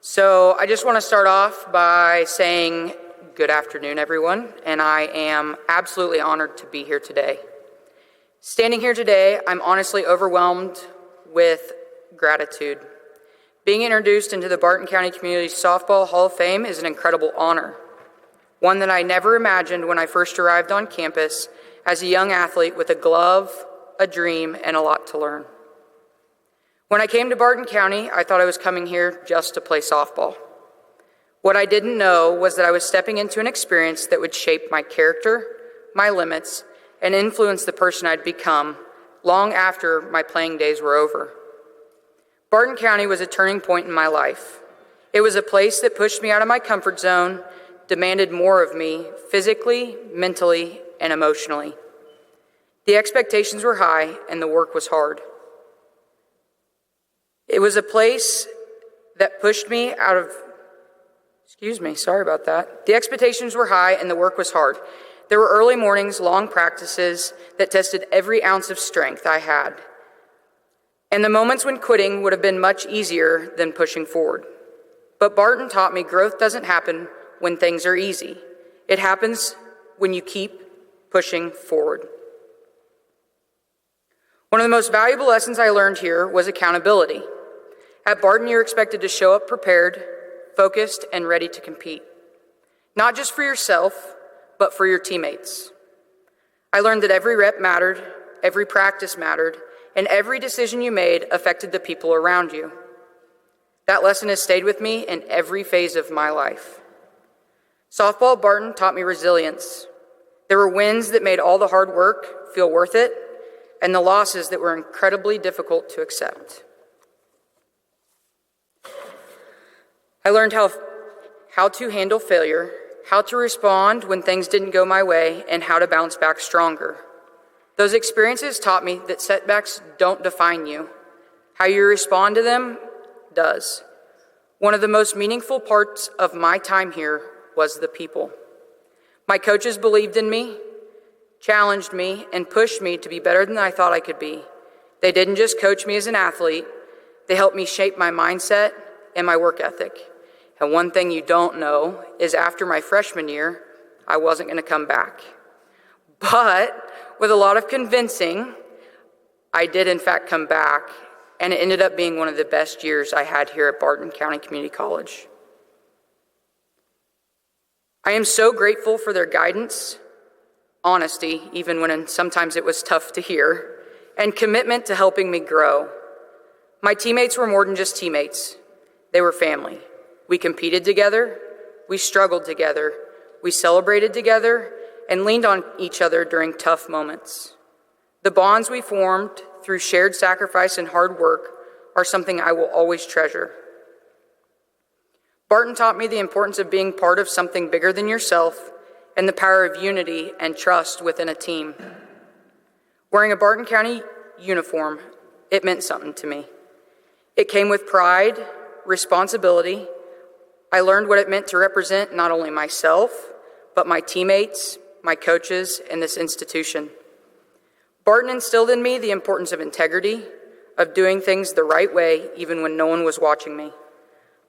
Speaker 5: So I just want to start off by saying good afternoon, everyone, and I am absolutely honored to be here today. Standing here today, I'm honestly overwhelmed with gratitude. Being introduced into the Barton County Community Softball Hall of Fame is an incredible honor, one that I never imagined when I first arrived on campus as a young athlete with a glove, a dream, and a lot to learn. When I came to Barton County, I thought I was coming here just to play softball. What I didn't know was that I was stepping into an experience that would shape my character, my limits, and influence the person I'd become long after my playing days were over. Barton County was a turning point in my life. It was a place that pushed me out of my comfort zone, demanded more of me physically, mentally, and emotionally. The expectations were high and the work was hard. It was a place that pushed me out of sorry about that. The expectations were high and the work was hard. There were early mornings, long practices that tested every ounce of strength I had. And the moments when quitting would have been much easier than pushing forward. But Barton taught me growth doesn't happen when things are easy. It happens when you keep pushing forward. One of the most valuable lessons I learned here was accountability. At Barton, you're expected to show up prepared, focused, and ready to compete. Not just for yourself, but for your teammates. I learned that every rep mattered, every practice mattered, and every decision you made affected the people around you. That lesson has stayed with me in every phase of my life. Softball at Barton taught me resilience. There were wins that made all the hard work feel worth it, and the losses that were incredibly difficult to accept. I learned how to handle failure, how to respond when things didn't go my way, and how to bounce back stronger. Those experiences taught me that setbacks don't define you. How you respond to them does. One of the most meaningful parts of my time here was the people. My coaches believed in me, challenged me, and pushed me to be better than I thought I could be. They didn't just coach me as an athlete, they helped me shape my mindset and my work ethic. And one thing you don't know is after my freshman year, I wasn't going to come back. But with a lot of convincing, I did in fact come back, and it ended up being one of the best years I had here at Barton County Community College. I am so grateful for their guidance, honesty, even when sometimes it was tough to hear, and commitment to helping me grow. My teammates were more than just teammates. They were family. We competed together, we struggled together, we celebrated together, and leaned on each other during tough moments. The bonds we formed through shared sacrifice and hard work are something I will always treasure. Barton taught me the importance of being part of something bigger than yourself and the power of unity and trust within a team. Wearing a Barton County uniform, it meant something to me. It came with pride, responsibility. I learned what it meant to represent not only myself, but my teammates, my coaches, and this institution. Barton instilled in me the importance of integrity, of doing things the right way, even when no one was watching me.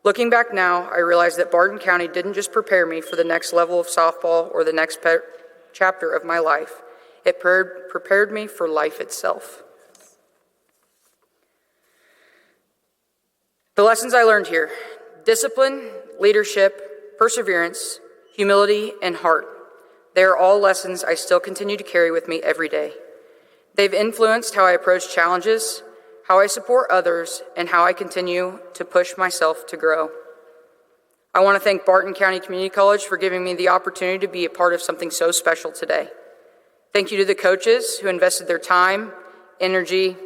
Speaker 5: Looking back now, I realize that Barton County didn't just prepare me for the next level of softball or the next chapter of my life. It prepared me for life itself. The lessons I learned here: discipline, leadership, perseverance, humility, and heart. They are all lessons I still continue to carry with me every day. They've influenced how I approach challenges, how I support others, and how I continue to push myself to grow. I want to thank Barton County Community College for giving me the opportunity to be a part of something so special today. Thank you to the coaches who invested their time, energy,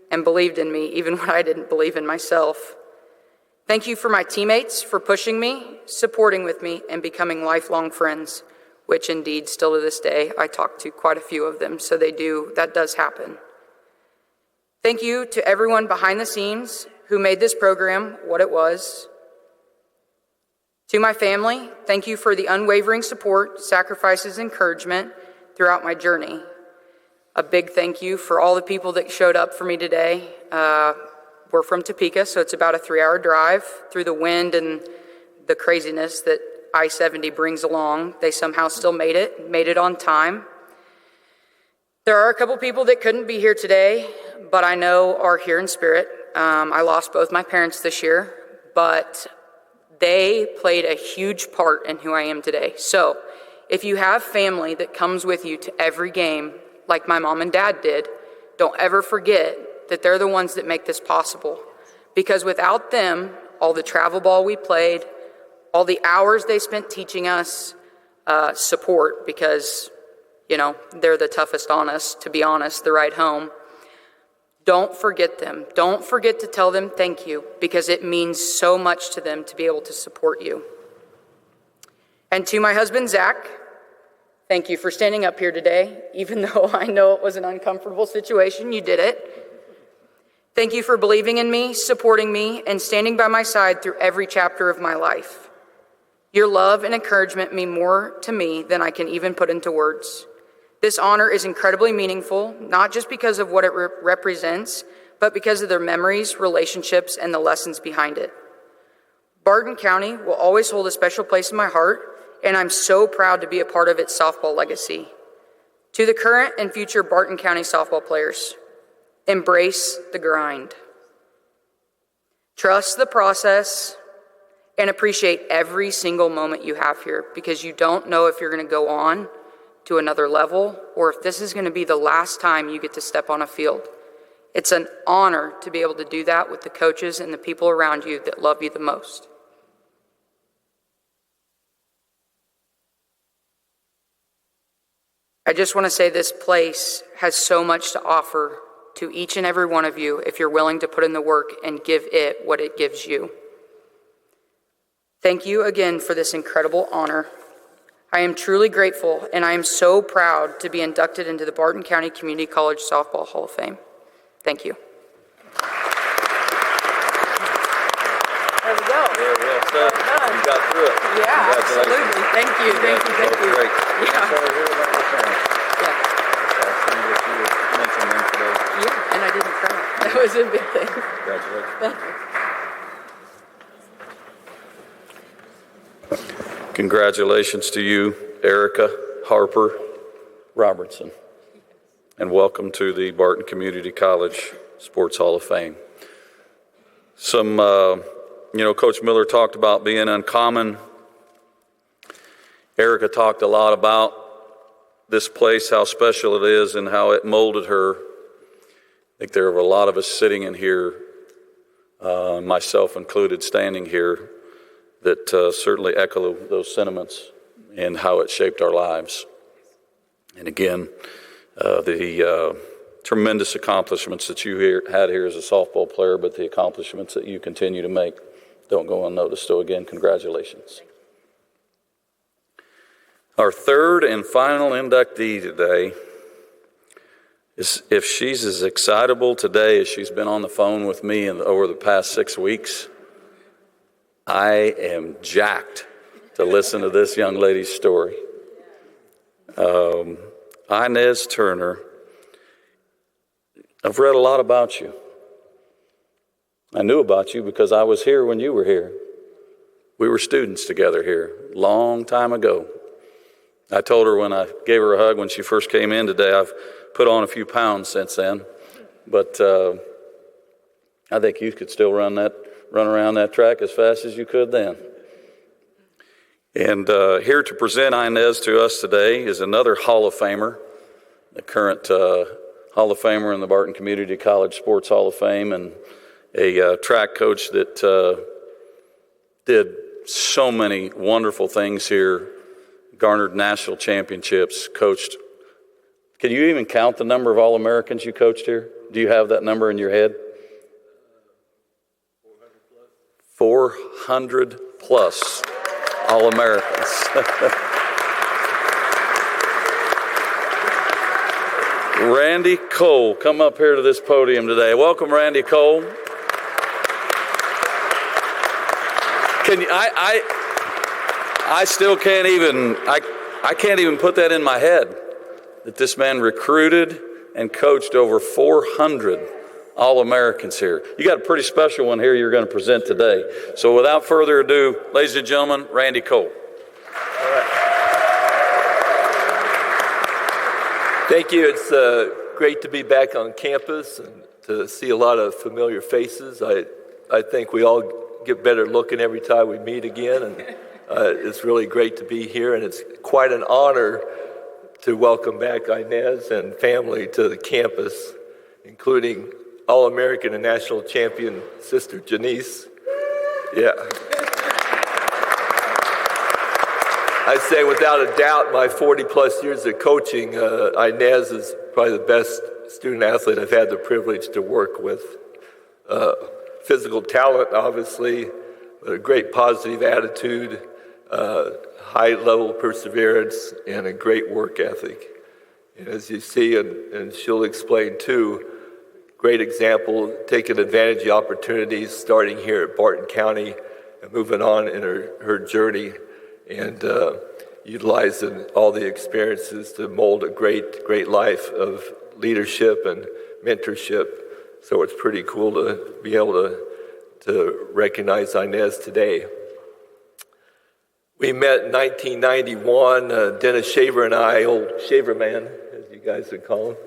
Speaker 5: and believed in me, even when I didn't believe in myself. Thank you for my teammates for pushing me, supporting with me, and becoming lifelong friends, which indeed, still to this day, I talk to quite a few of them, so that does happen. Thank you to everyone behind the scenes who made this program what it was. To my family, thank you for the unwavering support, sacrifices, and encouragement throughout my journey. A big thank you for all the people that showed up for me today. We're from Topeka, so it's about a 3-hour drive through the wind and the craziness that I-70 brings along. They somehow still made it on time. There are a couple people that couldn't be here today, but I know are here in spirit. I lost both my parents this year, but they played a huge part in who I am today. So if you have family that comes with you to every game, like my mom and dad did, don't ever forget that they're the ones that make this possible. Because without them, all the travel ball we played, all the hours they spent teaching us, support, because, they're the toughest on us, to be honest, the ride home. Don't forget them. Don't forget to tell them thank you, because it means so much to them to be able to support you. And to my husband, Zach, thank you for standing up here today. Even though I know it was an uncomfortable situation, you did it. Thank you for believing in me, supporting me, and standing by my side through every chapter of my life. Your love and encouragement mean more to me than I can even put into words. This honor is incredibly meaningful, not just because of what it represents, but because of their memories, relationships, and the lessons behind it. Barton County will always hold a special place in my heart, and I'm so proud to be a part of its softball legacy. To the current and future Barton County softball players, embrace the grind. Trust the process and appreciate every single moment you have here, because you don't know if you're going to go on to another level or if this is going to be the last time you get to step on a field. It's an honor to be able to do that with the coaches and the people around you that love you the most. I just want to say this place has so much to offer to each and every one of you if you're willing to put in the work and give it what it gives you. Thank you again for this incredible honor. I am truly grateful, and I am so proud to be inducted into the Barton County Community College Softball Hall of Fame. Thank you. There we go.
Speaker 1: Very well said. You got through it.
Speaker 5: Yeah, absolutely. Thank you.
Speaker 1: That was great.
Speaker 5: Yeah.
Speaker 1: Sorry to hear about your parents.
Speaker 5: Yeah.
Speaker 1: I see that you mentioned them today.
Speaker 5: Yeah, and I didn't cry. That was a big thing.
Speaker 1: Congratulations.
Speaker 5: Thank you.
Speaker 1: Congratulations to you, Erica, Harper, Robertson, and welcome to the Barton Community College Sports Hall of Fame. Coach Miller talked about being uncommon. Erica talked a lot about this place, how special it is, and how it molded her. I think there are a lot of us sitting in here, myself included, standing here, that certainly echo those sentiments and how it shaped our lives. And again, the tremendous accomplishments that you had here as a softball player, but the accomplishments that you continue to make don't go unnoticed. So again, congratulations. Our third and final inductee today is, if she's as excitable today as she's been on the phone with me over the past 6 weeks, I am jacked to listen to this young lady's story. Inez Turner, I've read a lot about you. I knew about you because I was here when you were here. We were students together here a long time ago. I told her when I gave her a hug when she first came in today, I've put on a few pounds since then, but I think you could still run around that track as fast as you could then. And here to present Inez to us today is another Hall of Famer, the current Hall of Famer in the Barton Community College Sports Hall of Fame, and a track coach that did so many wonderful things here, garnered national championships, coached. Can you even count the number of All-Americans you coached here? Do you have that number in your head? 400 plus All-Americans. Randy Cole, come up here to this podium today. Welcome, Randy Cole. Can you, I still can't even, I can't even put that in my head that this man recruited and coached over 400 All-Americans here. You got a pretty special one here you're going to present today. So without further ado, ladies and gentlemen, Randy Cole.
Speaker 6: All right. Thank you. It's great to be back on campus and to see a lot of familiar faces. I think we all get better looking every time we meet again, and it's really great to be here, and it's quite an honor to welcome back Inez and family to the campus, including All-American and national champion sister Janice. Yeah. I say without a doubt, my 40 plus years of coaching, Inez is probably the best student athlete I've had the privilege to work with. Physical talent, obviously, but a great positive attitude, high level perseverance, and a great work ethic. And as you see, and she'll explain too, great example, taking advantage of opportunities, starting here at Barton County and moving on in her journey, and utilizing all the experiences to mold a great life of leadership and mentorship. So it's pretty cool to be able to recognize Inez today. We met in 1991, Dennis Shaver and I, old Shaver Man, as you guys would call him,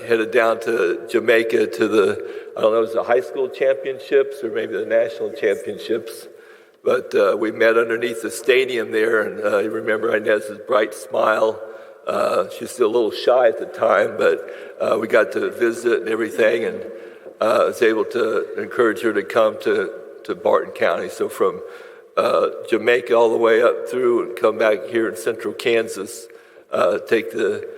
Speaker 6: headed down to Jamaica to the, I don't know, it was the high school championships or maybe the national championships. But we met underneath the stadium there, and you remember Inez's bright smile. She was still a little shy at the time, but we got to visit and everything, and I was able to encourage her to come to Barton County. So from Jamaica all the way up through and come back here in central Kansas, take the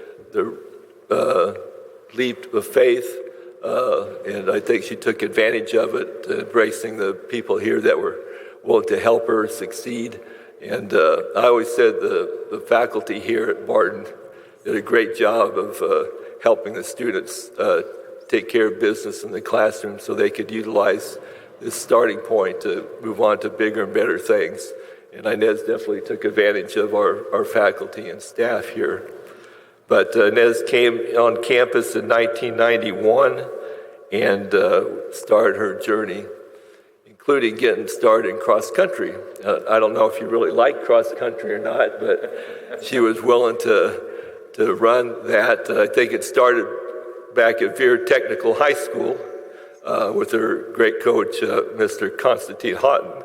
Speaker 6: leap of faith, and I think she took advantage of it, embracing the people here that were willing to help her succeed. And I always said the faculty here at Barton did a great job of helping the students take care of business in the classroom so they could utilize this starting point to move on to bigger and better things. And Inez definitely took advantage of our faculty and staff here. But Inez came on campus in 1991 and started her journey, including getting started in cross country. I don't know if you really like cross country or not, but she was willing to run that. I think it started back at Veer Technical High School with her great coach, Mr. Constantine Houghton.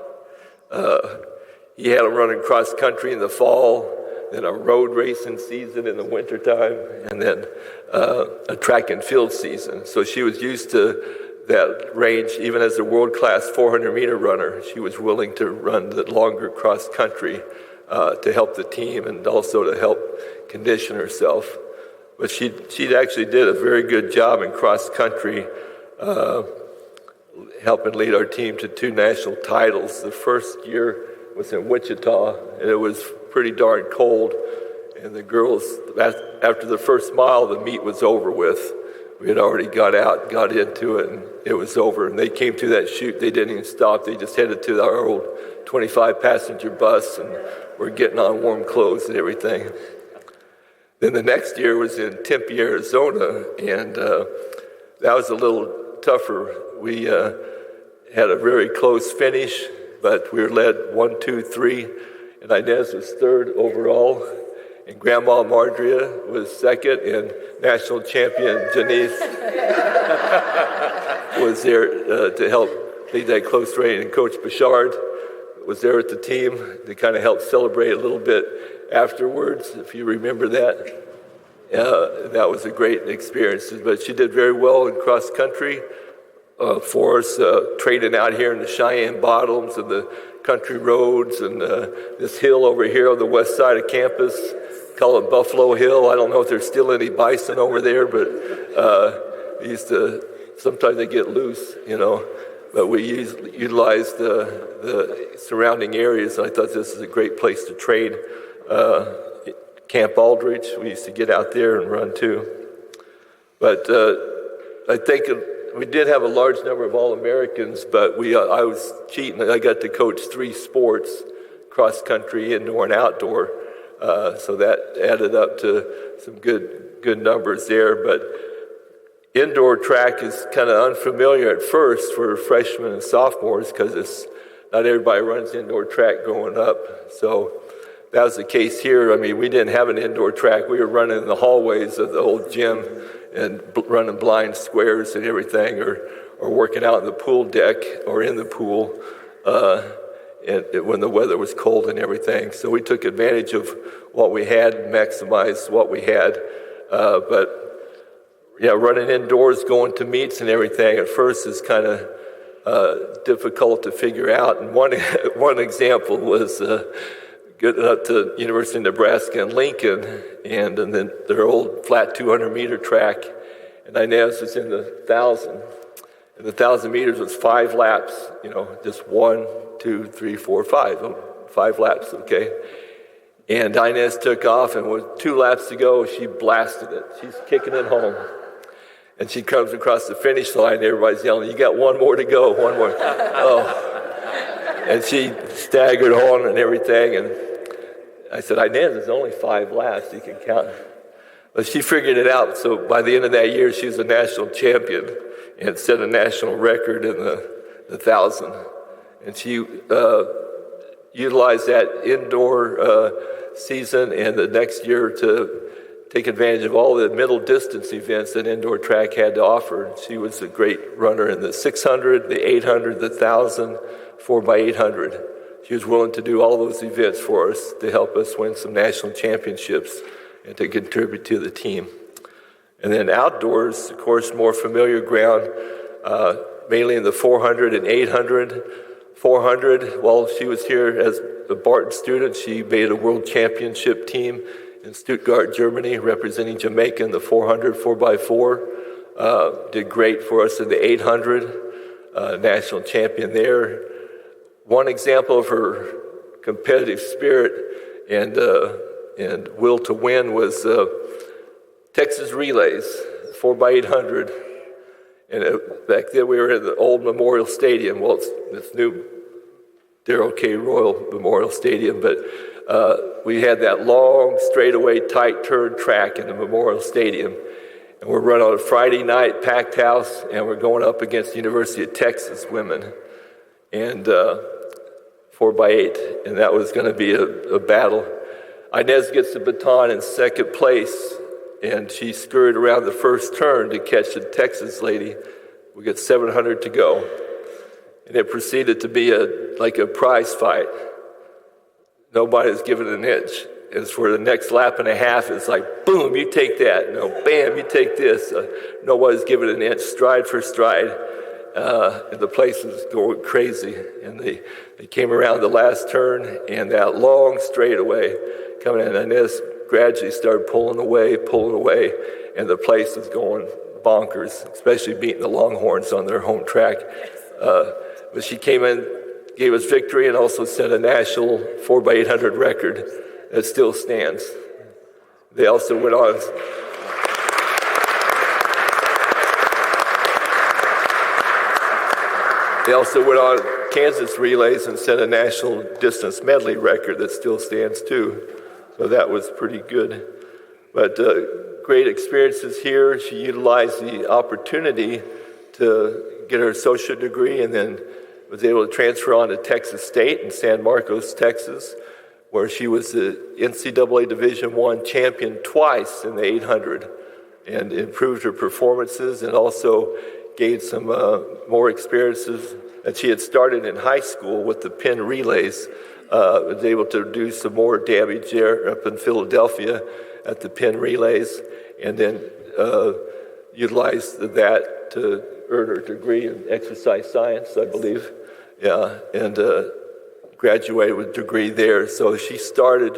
Speaker 6: He had them running cross country in the fall, then a road racing season in the wintertime, and then a track and field season. So she was used to that range. Even as a world-class 400-meter runner, she was willing to run the longer cross country to help the team and also to help condition herself. But she actually did a very good job in cross country, helping lead our team to 2 national titles. The first year was in Wichita, and it was pretty darn cold. And the girls, after the first mile, the meet was over with. We had already got into it, and it was over. And they came to that chute. They didn't even stop. They just headed to our old 25-passenger bus, and we're getting on warm clothes and everything. Then the next year was in Tempe, Arizona, and that was a little tougher. We had a very close finish, but we were led 1, 2, 3, and Inez was 3rd overall, and Grandma Mardria was 2nd, and national champion Janice was there to help lead that close race, and Coach Bouchard was there with the team to kind of help celebrate a little bit afterwards, if you remember that. That was a great experience. But she did very well in cross country for us, training out here in the Cheyenne Bottoms and the country roads and this hill over here on the west side of campus, call it Buffalo Hill. I don't know if there's still any bison over there, but sometimes they get loose, but we utilized the surrounding areas. I thought this is a great place to train. Camp Aldrich, we used to get out there and run too. But I think we did have a large number of All-Americans, but I was cheating. I got to coach 3 sports, cross country, indoor, and outdoor. So that added up to some good numbers there. But indoor track is kind of unfamiliar at first for freshmen and sophomores because not everybody runs indoor track growing up. So that was the case here. I mean, we didn't have an indoor track. We were running in the hallways of the old gym and running blind squares and everything, or working out in the pool deck or in the pool when the weather was cold and everything. So we took advantage of what we had, maximized what we had. But yeah, running indoors, going to meets and everything at first is kind of difficult to figure out. And one example was getting up to University of Nebraska in Lincoln, and then their old flat 200-meter track, and Inez was in the 1,000. And the 1,000 meters was 5 laps, just 1, 2, 3, 4, 5. 5 laps, okay? And Inez took off, and with 2 laps to go, she blasted it. She's kicking it home. And she comes across the finish line, and everybody's yelling, "You got 1 more to go, 1 more." Oh. And she staggered on and everything, and I said, "Inez, it's only 5 laps, you can count." But she figured it out, so by the end of that year, she was a national champion and set a national record in the 1,000. And she utilized that indoor season and the next year to take advantage of all the middle distance events that indoor track had to offer. She was a great runner in the 600, the 800, the 1,000, 4x800. She was willing to do all those events for us to help us win some national championships and to contribute to the team. And then outdoors, of course, more familiar ground, mainly in the 400 and 800. 400, while she was here as a Barton student, she made a world championship team in Stuttgart, Germany, representing Jamaica in the 400, 4x4. Did great for us in the 800, national champion there. One example of her competitive spirit and will to win was Texas relays, 4x800. And back then we were in the old Memorial Stadium. Well, it's this new Darrell K. Royal Memorial Stadium, but we had that long, straightaway, tight turn track in the Memorial Stadium. And we're running on a Friday night, packed house, and we're going up against the University of Texas women. And 4x8, and that was going to be a battle. Inez gets the baton in second place, and she scurried around the first turn to catch the Texas lady. We got 700 to go. And it proceeded to be like a prize fight. Nobody's given an inch. As for the next lap and a half, it's like, boom, you take that. No, bam, you take this. Nobody's given an inch, stride for stride. And the place was going crazy. And they came around the last turn, and that long straightaway coming in, and Inez gradually started pulling away, and the place was going bonkers, especially beating the Longhorns on their home track. But she came in, gave us victory, and also set a national 4x800 record that still stands. They also went on. They also went on Kansas relays and set a national distance medley record that still stands too. So that was pretty good. But great experiences here. She utilized the opportunity to get her associate degree and then was able to transfer on to Texas State in San Marcos, Texas, where she was the NCAA Division I champion twice in the 800 and improved her performances and also gained some more experiences that she had started in high school with the pin relays. Was able to do some more damage there up in Philadelphia at the pin relays, and then utilized that to earn her degree in exercise science, I believe. Yeah, and graduated with a degree there. So she started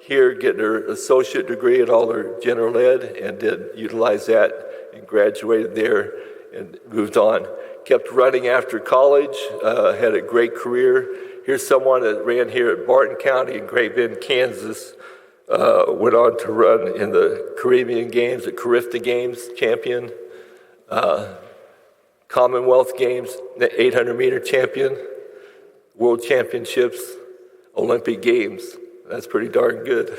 Speaker 6: here getting her associate degree in all her general ed, and did utilize that and graduated there and moved on. Kept running after college, had a great career. Here's someone that ran here at Barton County in Great Bend, Kansas. Went on to run in the Caribbean Games, the Carifta Games champion, Commonwealth Games, the 800-meter champion, World Championships, Olympic Games. That's pretty darn good.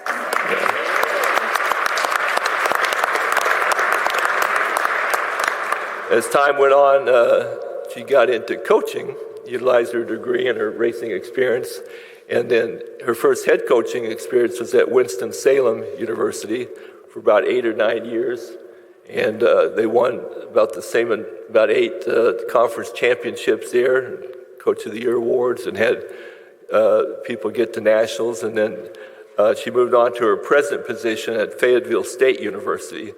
Speaker 6: Yeah. As time went on, she got into coaching, utilized her degree and her racing experience, and then her first head coaching experience was at Winston-Salem University for about 8 or 9 years, and they won about 8 conference championships there, Coach of the Year awards, and had people get to nationals, and then she moved on to her present position at Fayetteville State University,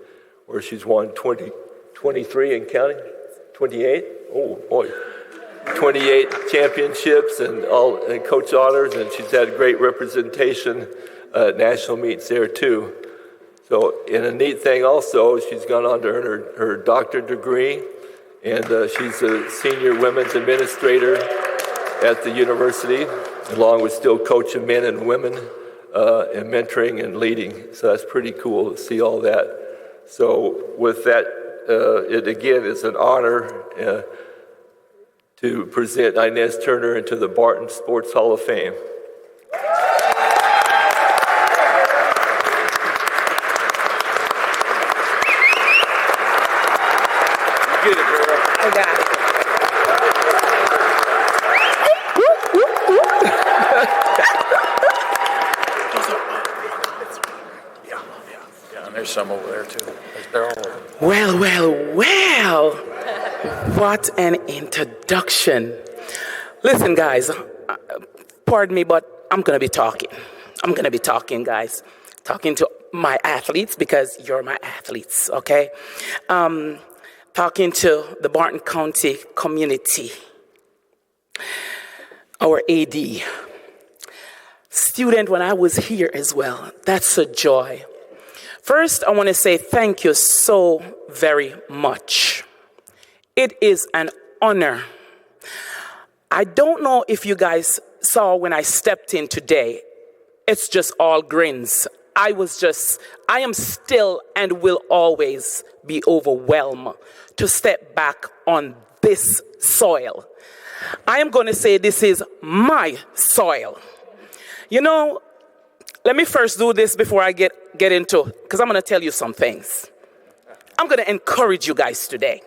Speaker 6: where she's won 23 and counting, 28? Oh, boy. 28 championships and coach honors, and she's had great representation at national meets there too. So, and a neat thing also, she's gone on to earn her doctorate degree, and she's a senior women's administrator at the university, along with still coaching men and women and mentoring and leading. So that's pretty cool to see all that. So with that, it again is an honor to present Inez Turner into the Barton Sports Hall of Fame. You get it, girl.
Speaker 7: I got it.
Speaker 1: Yeah, and there's some over there too. They're all over.
Speaker 7: Well, well, well. What an introduction. Listen, guys, pardon me, but I'm going to be talking. I'm going to be talking, guys. Talking to my athletes, because you're my athletes, okay? Talking to the Barton County community. Our AD. Student, when I was here as well, that's a joy. First, I want to say thank you so very much. It is an honor. I don't know if you guys saw when I stepped in today. It's just all grins. I am still and will always be overwhelmed to step back on this soil. I am going to say this is my soil. You know, let me first do this before I get into, because I'm going to tell you some things. I'm going to encourage you guys today.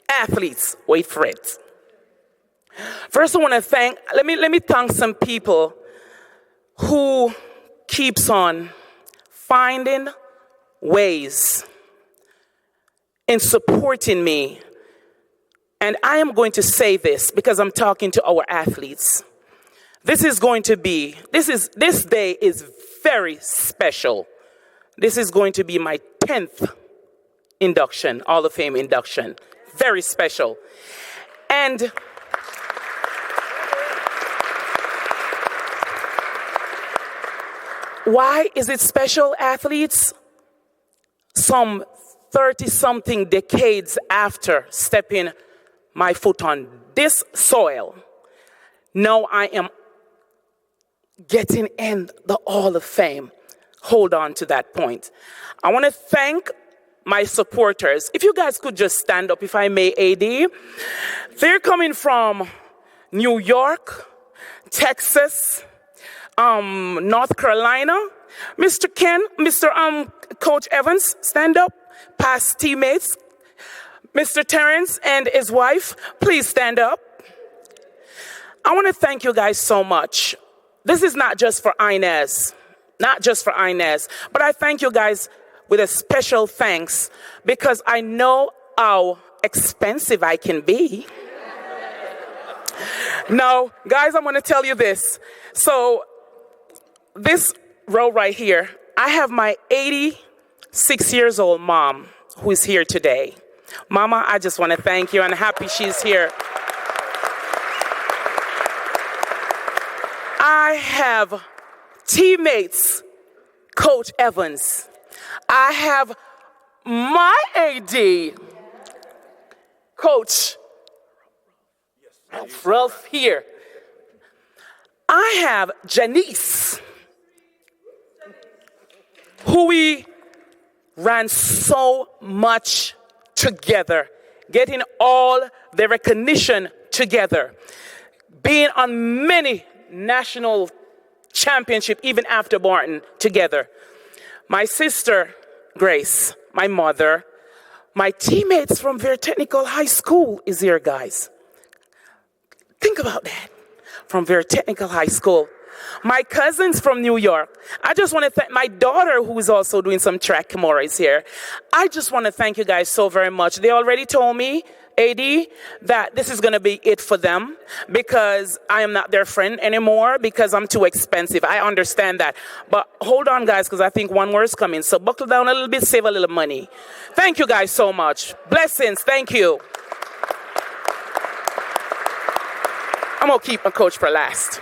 Speaker 7: Athletes, wait for it. First, I want to let me thank some people who keeps on finding ways in supporting me. And I am going to say this because I'm talking to our athletes. This day is very special. This is going to be my 10th induction, Hall of Fame induction. Very special. And why is it special, athletes? Some 30-something decades after stepping my foot on this soil, now I am getting in the Hall of Fame. Hold on to that point. I want to thank my supporters. If you guys could just stand up, if I may, AD. They're coming from New York, Texas, North Carolina. Mr. Coach Evans, stand up. Past teammates. Mr. Terrence and his wife, please stand up. I want to thank you guys so much. This is not just for Inez, but I thank you guys with a special thanks because I know how expensive I can be. Now, guys, I'm going to tell you this. So, this row right here, I have my 86 years old mom who is here today. Mama, I just want to thank you, and I'm happy she's here. I have teammates, Coach Evans. I have my AD, Coach Ralph here. I have Janice, who we ran so much together, getting all the recognition together, being on many national championship even after Barton together. My sister, Grace, my mother, my teammates from Vera Technical High School is here, guys. Think about that. From Vera Technical High School. My cousins from New York. I just want to thank my daughter, who is also doing some track tomorrow, is here. I just want to thank you guys so very much. They already told me, AD, that this is going to be it for them because I am not their friend anymore because I'm too expensive. I understand that. But hold on, guys, because I think one more is coming. So buckle down a little bit, save a little money. Thank you guys so much. Blessings. Thank you. I'm going to keep my coach for last.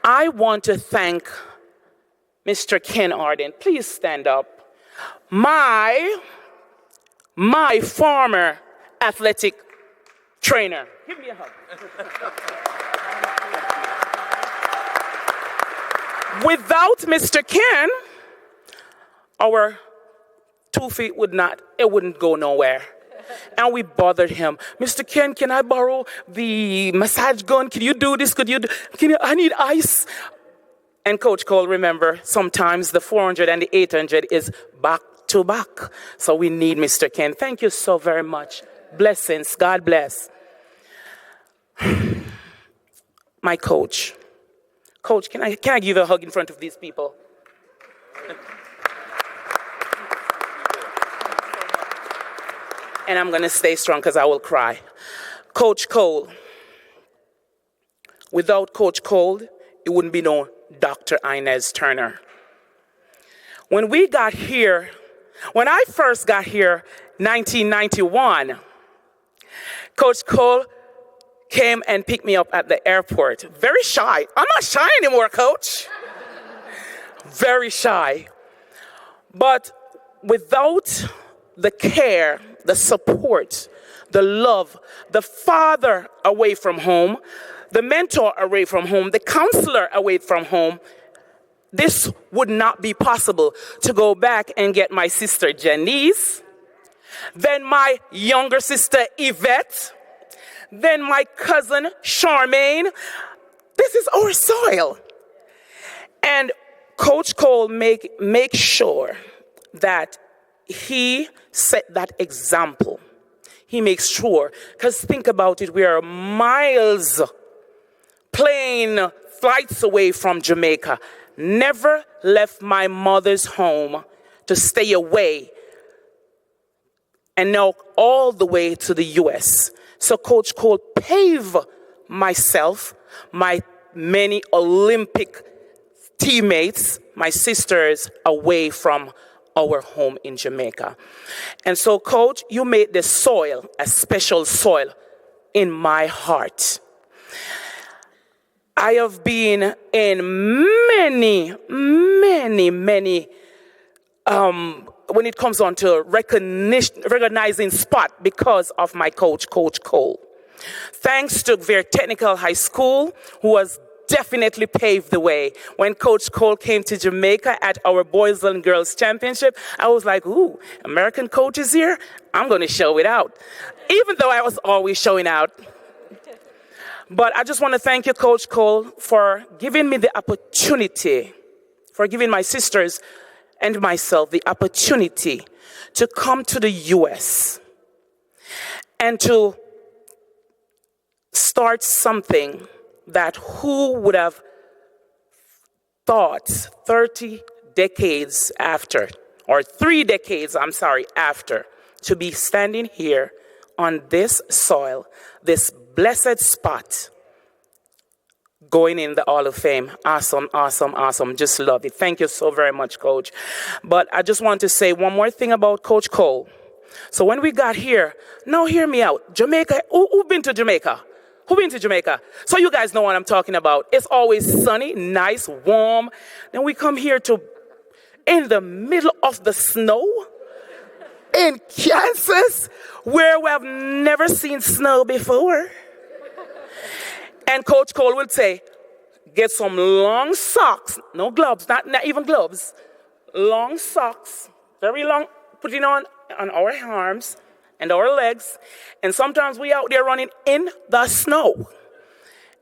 Speaker 7: I want to thank Mr. Ken Arden. Please stand up. My former athletic trainer. Give me a hug. Without Mr. Ken, our 2 feet wouldn't go nowhere. And we bothered him. Mr. Ken, can I borrow the massage gun? Can you do this? I need ice. And Coach Cole, remember, sometimes the 400 and the 800 is back to back. So we need Mr. Ken. Thank you so very much. Blessings. God bless. My coach. Coach, can I give you a hug in front of these people? And I'm going to stay strong because I will cry. Coach Cole. Without Coach Cole, it wouldn't be no Dr. Inez Turner. When I first got here, 1991, Coach Cole came and picked me up at the airport. Very shy. I'm not shy anymore, Coach. Very shy. But without the care, the support, the love, the father away from home, the mentor away from home, the counselor away from home, this would not be possible to go back and get my sister Janice, then my younger sister Yvette, then my cousin Charmaine. This is our soil. And Coach Cole make sure that he set that example. He makes sure, because think about it, we are miles, plane flights away from Jamaica. Never left my mother's home to stay away, and now all the way to the U.S. So Coach Cole paved myself, my many Olympic teammates, my sisters, away from our home in Jamaica. And so, Coach, you made the soil a special soil in my heart. I have been in many, when it comes on to recognizing spot because of my coach, Coach Cole. Thanks to Vera Technical High School, who has definitely paved the way. When Coach Cole came to Jamaica at our Boys and Girls Championship, I was like, ooh, American coach is here? I'm going to show it out. Even though I was always showing out. But I just want to thank you, Coach Cole, for giving me the opportunity, for giving my sisters and myself the opportunity to come to the U.S. and to start something that who would have thought 30 decades after, or 3 decades, after to be standing here on this soil, this blessed spot, going in the Hall of Fame. Awesome, awesome, awesome. Just love it. Thank you so very much, Coach. But I just want to say one more thing about Coach Cole. So when we got here, now hear me out. Jamaica, who been to Jamaica? Who been to Jamaica? So you guys know what I'm talking about. It's always sunny, nice, warm. Then we come here to, in the middle of the snow, in Kansas, where we have never seen snow before. And Coach Cole would say, get some long socks, no gloves, not even gloves, long socks, very long, put it on our arms and our legs. And sometimes we out there running in the snow.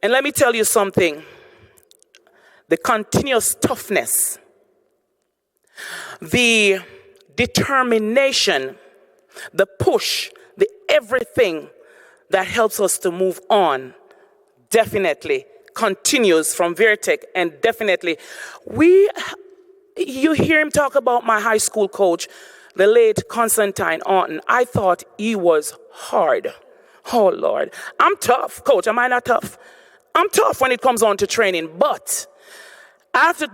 Speaker 7: And let me tell you something, the continuous toughness, the determination, the push, the everything that helps us to move on definitely continues from Vertec, and definitely you hear him talk about my high school coach, the late Constantine Orton. I thought he was hard. Oh Lord, I'm tough, Coach. Am I not tough? I'm tough when it comes on to training, but after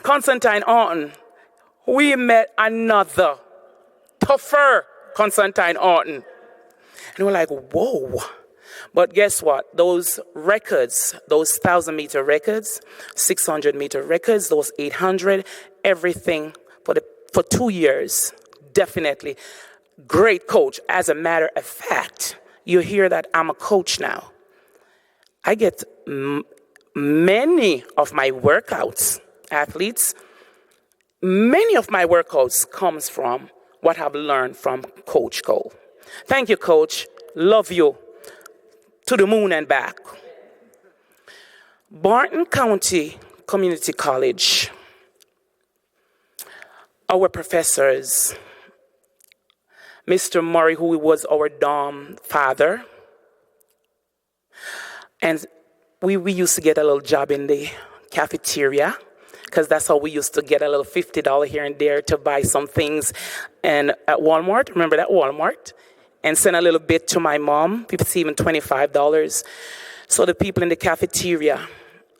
Speaker 7: Constantine Orton, we met another tougher Constantine Orton. And we're like, whoa. But guess what? Those records, those 1,000-meter records, 600-meter records, those 800, everything for 2 years, definitely. Great coach. As a matter of fact, you hear that I'm a coach now. I get many of my workouts, athletes, many of my workouts comes from what I've learned from Coach Cole. Thank you, Coach. Love you. To the moon and back. Barton County Community College. Our professors, Mr. Murray, who was our dorm father, and we used to get a little job in the cafeteria, because that's how we used to get a little $50 here and there to buy some things. And at Walmart, remember that Walmart? And send a little bit to my mom, even $25. So the people in the cafeteria,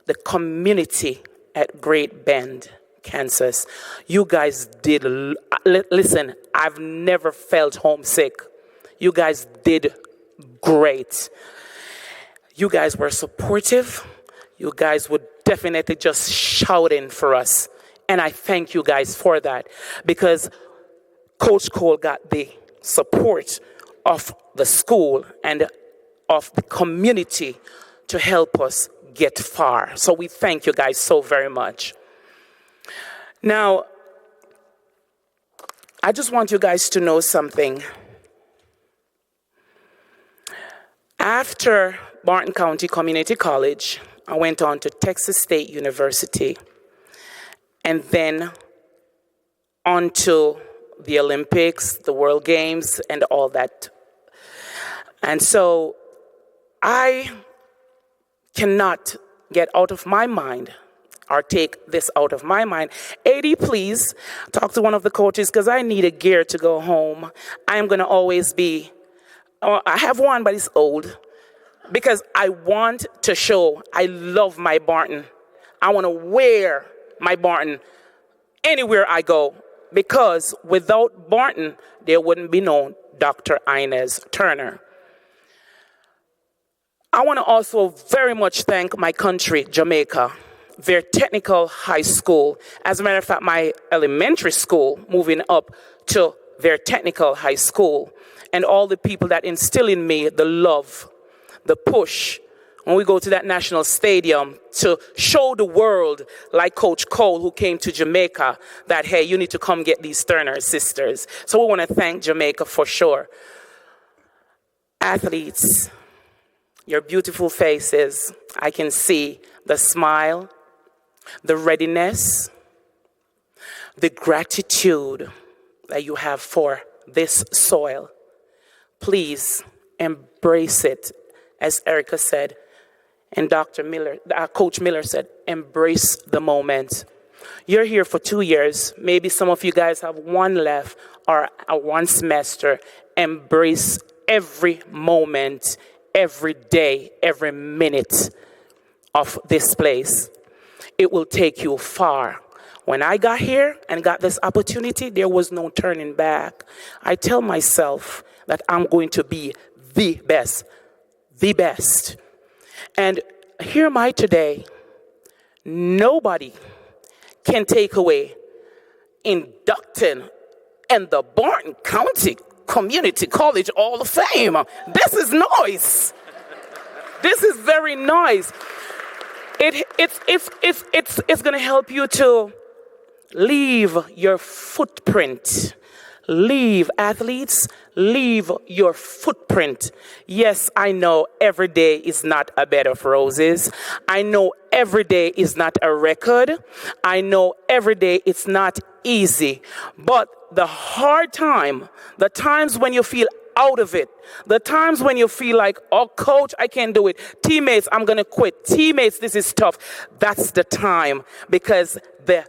Speaker 7: the community at Great Bend, Kansas, you guys did, listen, I've never felt homesick. You guys did great. You guys were supportive. You guys would definitely just shouting for us. And I thank you guys for that, because Coach Cole got the support of the school and of the community to help us get far. So we thank you guys so very much. Now, I just want you guys to know something. After Barton County Community College, I went on to Texas State University, and then on to the Olympics, the World Games, and all that. And so I cannot get out of my mind, or take this out of my mind. AD, please talk to one of the coaches, because I need a gear to go home. I am going to always be, I have one, but it's old, because I want to show I love my Barton. I want to wear my Barton anywhere I go, because without Barton, there wouldn't be no Dr. Inez Turner. I want to also very much thank my country, Jamaica, their technical high school. As a matter of fact, my elementary school, moving up to their technical high school, and all the people that instill in me the love, the push, when we go to that national stadium to show the world, like Coach Cole, who came to Jamaica, that, hey, you need to come get these Turner sisters. So we want to thank Jamaica for sure. Athletes, your beautiful faces, I can see the smile, the readiness, the gratitude that you have for this soil. Please embrace it. As Erica said, and Coach Miller said, embrace the moment. You're here for 2 years. Maybe some of you guys have one left or one semester. Embrace every moment, every day, every minute of this place. It will take you far. When I got here and got this opportunity, there was no turning back. I tell myself that I'm going to be the best, the best. And here am I today. Nobody can take away Induction and the Barton County Community College Hall of Fame. This is nice. This is very nice. It's going to help you to leave your footprint. Leave, athletes, leave your footprint. Yes, I know every day is not a bed of roses. I know every day is not a record. I know every day it's not easy. But the hard time, the times when you feel out of it, the times when you feel like, oh, coach, I can't do it. Teammates, I'm going to quit. Teammates, this is tough. That's the time, because the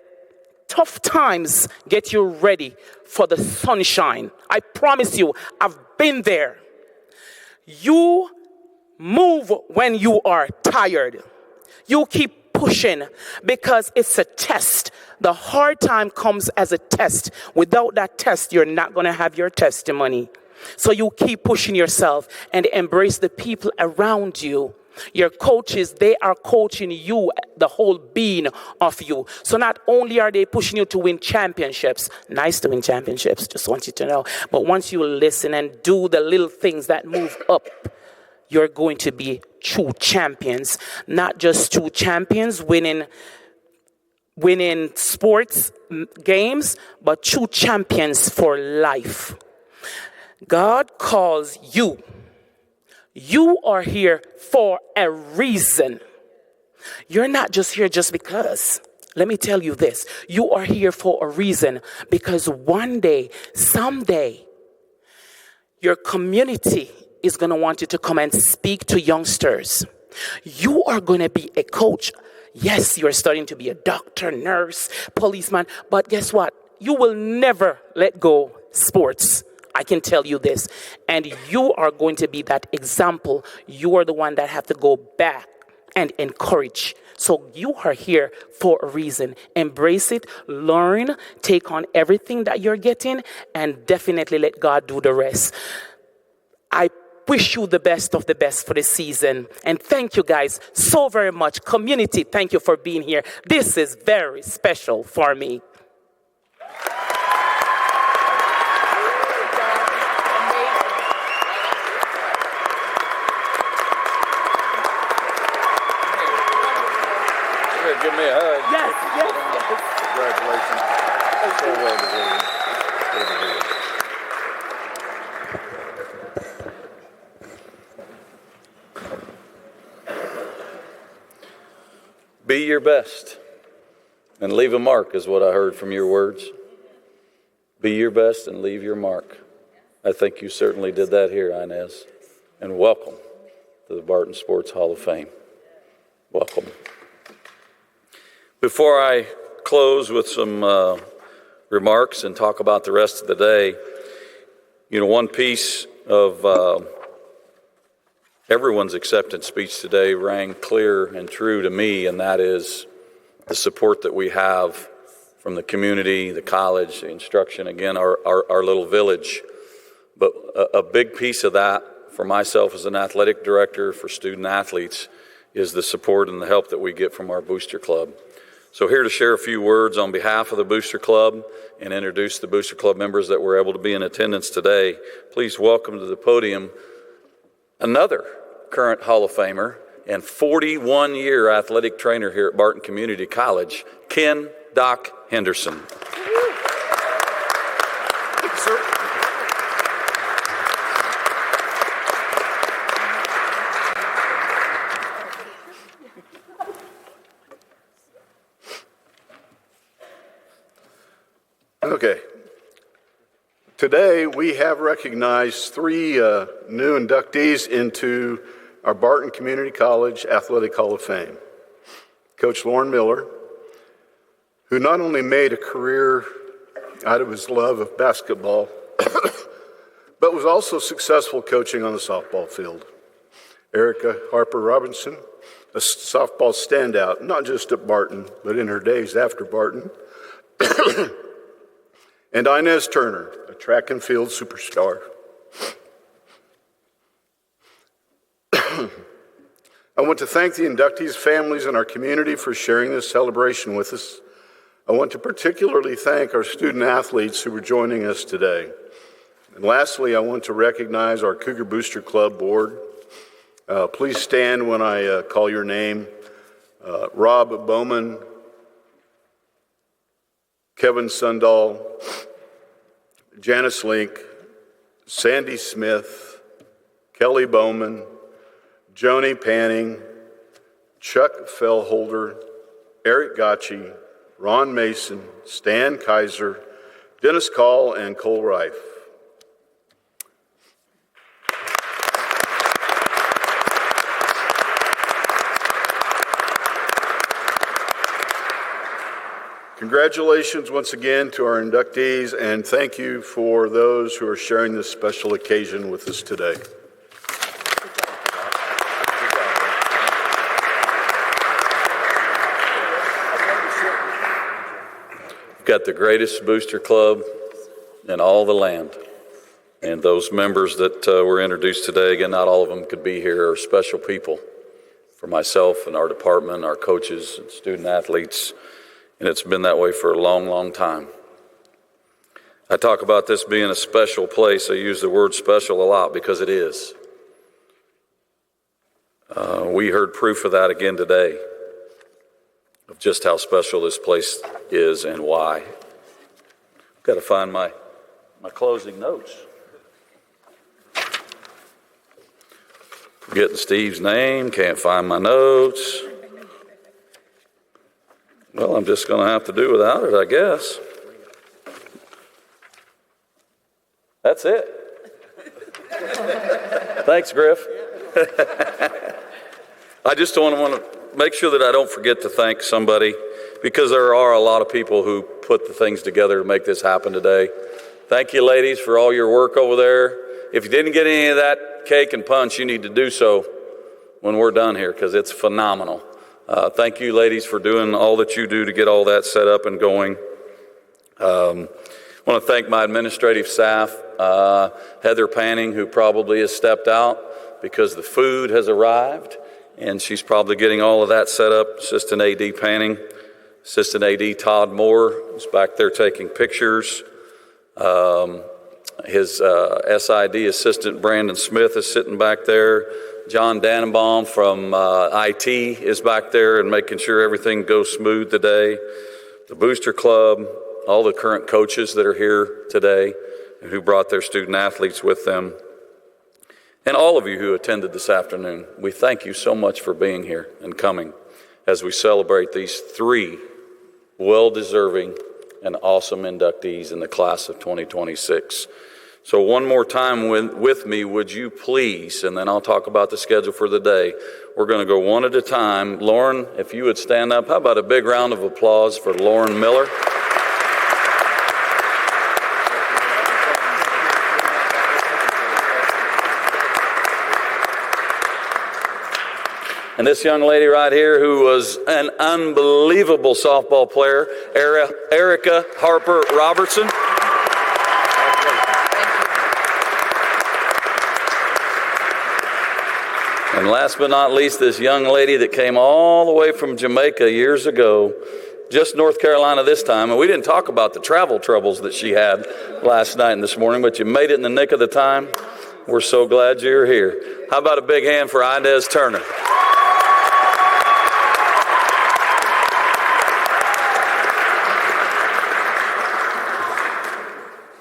Speaker 7: tough times get you ready for the sunshine. I promise you, I've been there. You move when you are tired. You keep pushing because it's a test. The hard time comes as a test. Without that test, you're not going to have your testimony. So you keep pushing yourself and embrace the people around you. Your coaches, they are coaching you, the whole being of you. So not only are they pushing you to win championships, nice to win championships, just want you to know, but once you listen and do the little things that move up, you're going to be true champions. Not just true champions winning sports games, but true champions for life. God calls you. You are here for a reason. You're not just here just because. Let me tell you this. You are here for a reason, because one day, someday, your community is going to want you to come and speak to youngsters. You are going to be a coach. Yes, you're studying to be a doctor, nurse, policeman, but guess what? You will never let go sports. I can tell you this. And you are going to be that example. You are the one that have to go back and encourage. So you are here for a reason. Embrace it, learn, take on everything that you're getting, and definitely let God do the rest. I wish you the best of the best for this season. And thank you guys so very much. Community, thank you for being here. This is very special for me.
Speaker 1: Give me a hug.
Speaker 7: Yes.
Speaker 1: Congratulations. So well deserved. Be your best and leave a mark is what I heard from your words. Be your best and leave your mark. I think you certainly did that here, Inez. And welcome to the Barton Sports Hall of Fame. Welcome. Before I close with some remarks and talk about the rest of the day, one piece of everyone's acceptance speech today rang clear and true to me, and that is the support that we have from the community, the college, the instruction, again, our little village. But a big piece of that for myself as an athletic director for student athletes is the support and the help that we get from our Booster Club. So here to share a few words on behalf of the Booster Club and introduce the Booster Club members that were able to be in attendance today. Please welcome to the podium another current Hall of Famer and 41-year athletic trainer here at Barton Community College, Ken Doc Henderson.
Speaker 2: Thank you, sir.
Speaker 8: Okay. Today we have recognized 3 new inductees into our Barton Community College Athletic Hall of Fame. Coach Lorin Miller, who not only made a career out of his love of basketball, but was also successful coaching on the softball field. Harper Robertson, a softball standout, not just at Barton, but in her days after Barton. And Inez Turner, a track and field superstar. I want to thank the inductees' families and our community for sharing this celebration with us. I want to particularly thank our student athletes who are joining us today. And lastly, I want to recognize our Cougar Booster Club board. Please stand when I call your name. Rob Bowman, Kevin Sundahl, Janice Link, Sandy Smith, Kelly Bowman, Joni Panning, Chuck Fellholder, Eric Gotchi, Ron Mason, Stan Kaiser, Dennis Call, and Cole Reif. Congratulations once again to our inductees, and thank you for those who are sharing this special occasion with us today.
Speaker 1: We've got the greatest booster club in all the land. And those members that were introduced today, again, not all of them could be here, are special people for myself and our department, our coaches and student athletes. And it's been that way for a long, long time. I talk about this being a special place. I use the word special a lot because it is. We heard proof of that again today, of just how special this place is and why. I've got to find my closing notes. Forgetting Steve's name, can't find my notes. Well, I'm just going to have to do without it, I guess. That's it. Thanks, Griff. I just want to make sure that I don't forget to thank somebody, because there are a lot of people who put the things together to make this happen today. Thank you, ladies, for all your work over there. If you didn't get any of that cake and punch, you need to do so when we're done here, because it's phenomenal. Thank you, ladies, for doing all that you do to get all that set up and going. I want to thank my administrative staff, Heather Panning, who probably has stepped out because the food has arrived, and she's probably getting all of that set up. Assistant AD Panning, Assistant AD Todd Moore is back there taking pictures. His SID assistant Brandon Smith is sitting back there. John Dannenbaum from IT is back there and making sure everything goes smooth today. The Booster Club, all the current coaches that are here today and who brought their student athletes with them, and all of you who attended this afternoon. We thank you so much for being here and coming as we celebrate these three well-deserving and awesome inductees in the class of 2026. So one more time with me, would you please, and then I'll talk about the schedule for the day. We're going to go one at a time. Lorin, if you would stand up. How about a big round of applause for Lorin Miller? And this young lady right here, who was an unbelievable softball player, Erica Harper Robertson. And last but not least, this young lady that came all the way from Jamaica years ago, just North Carolina this time. And we didn't talk about the travel troubles that she had last night and this morning, but you made it in the nick of the time. We're so glad you're here. How about a big hand for Inez Turner?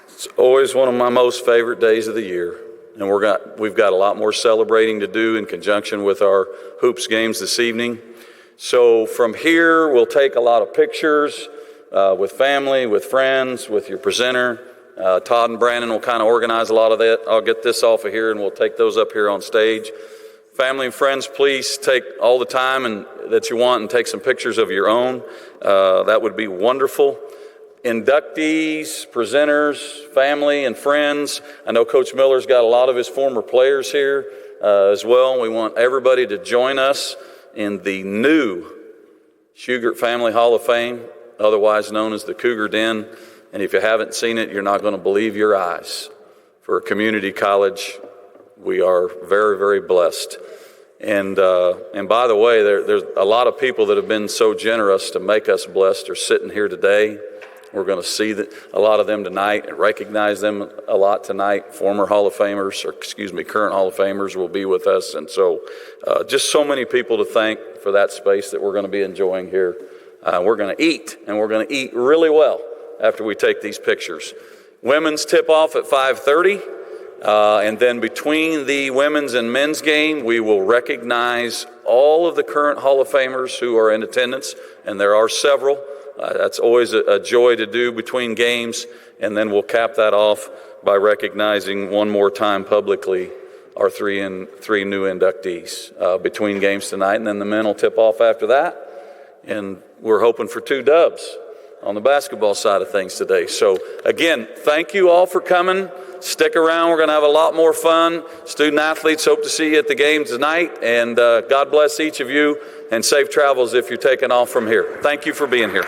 Speaker 1: It's always one of my most favorite days of the year. And we've got a lot more celebrating to do in conjunction with our hoops games this evening. So from here, we'll take a lot of pictures with family, with friends, with your presenter. Todd and Brandon will kind of organize a lot of that. I'll get this off of here and we'll take those up here on stage. Family and friends, please take all the time that you want and take some pictures of your own. That would be wonderful. Inductees, presenters, family and friends. I know Coach Miller's got a lot of his former players here as well. We want everybody to join us in the new Shugart Family Hall of Fame, otherwise known as the Cougar Den. And if you haven't seen it, you're not going to believe your eyes. For a community college, we are very, very blessed. And by the way, there's a lot of people that have been so generous to make us blessed are sitting here today. We're going to see a lot of them tonight and recognize them a lot tonight. Former Hall of Famers, current Hall of Famers will be with us. And so just so many people to thank for that space that we're going to be enjoying here. We're going to eat, and we're going to eat really well after we take these pictures. Women's tip-off at 5:30. And then between the women's and men's game, we will recognize all of the current Hall of Famers who are in attendance, and there are several. That's always a joy to do between games, and then we'll cap that off by recognizing one more time publicly our three new inductees between games tonight, and then the men will tip off after that, and we're hoping for 2 dubs on the basketball side of things today. So again, thank you all for coming. Stick around. We're going to have a lot more fun. Student athletes, hope to see you at the game tonight. And God bless each of you, and safe travels if you're taking off from here. Thank you for being here.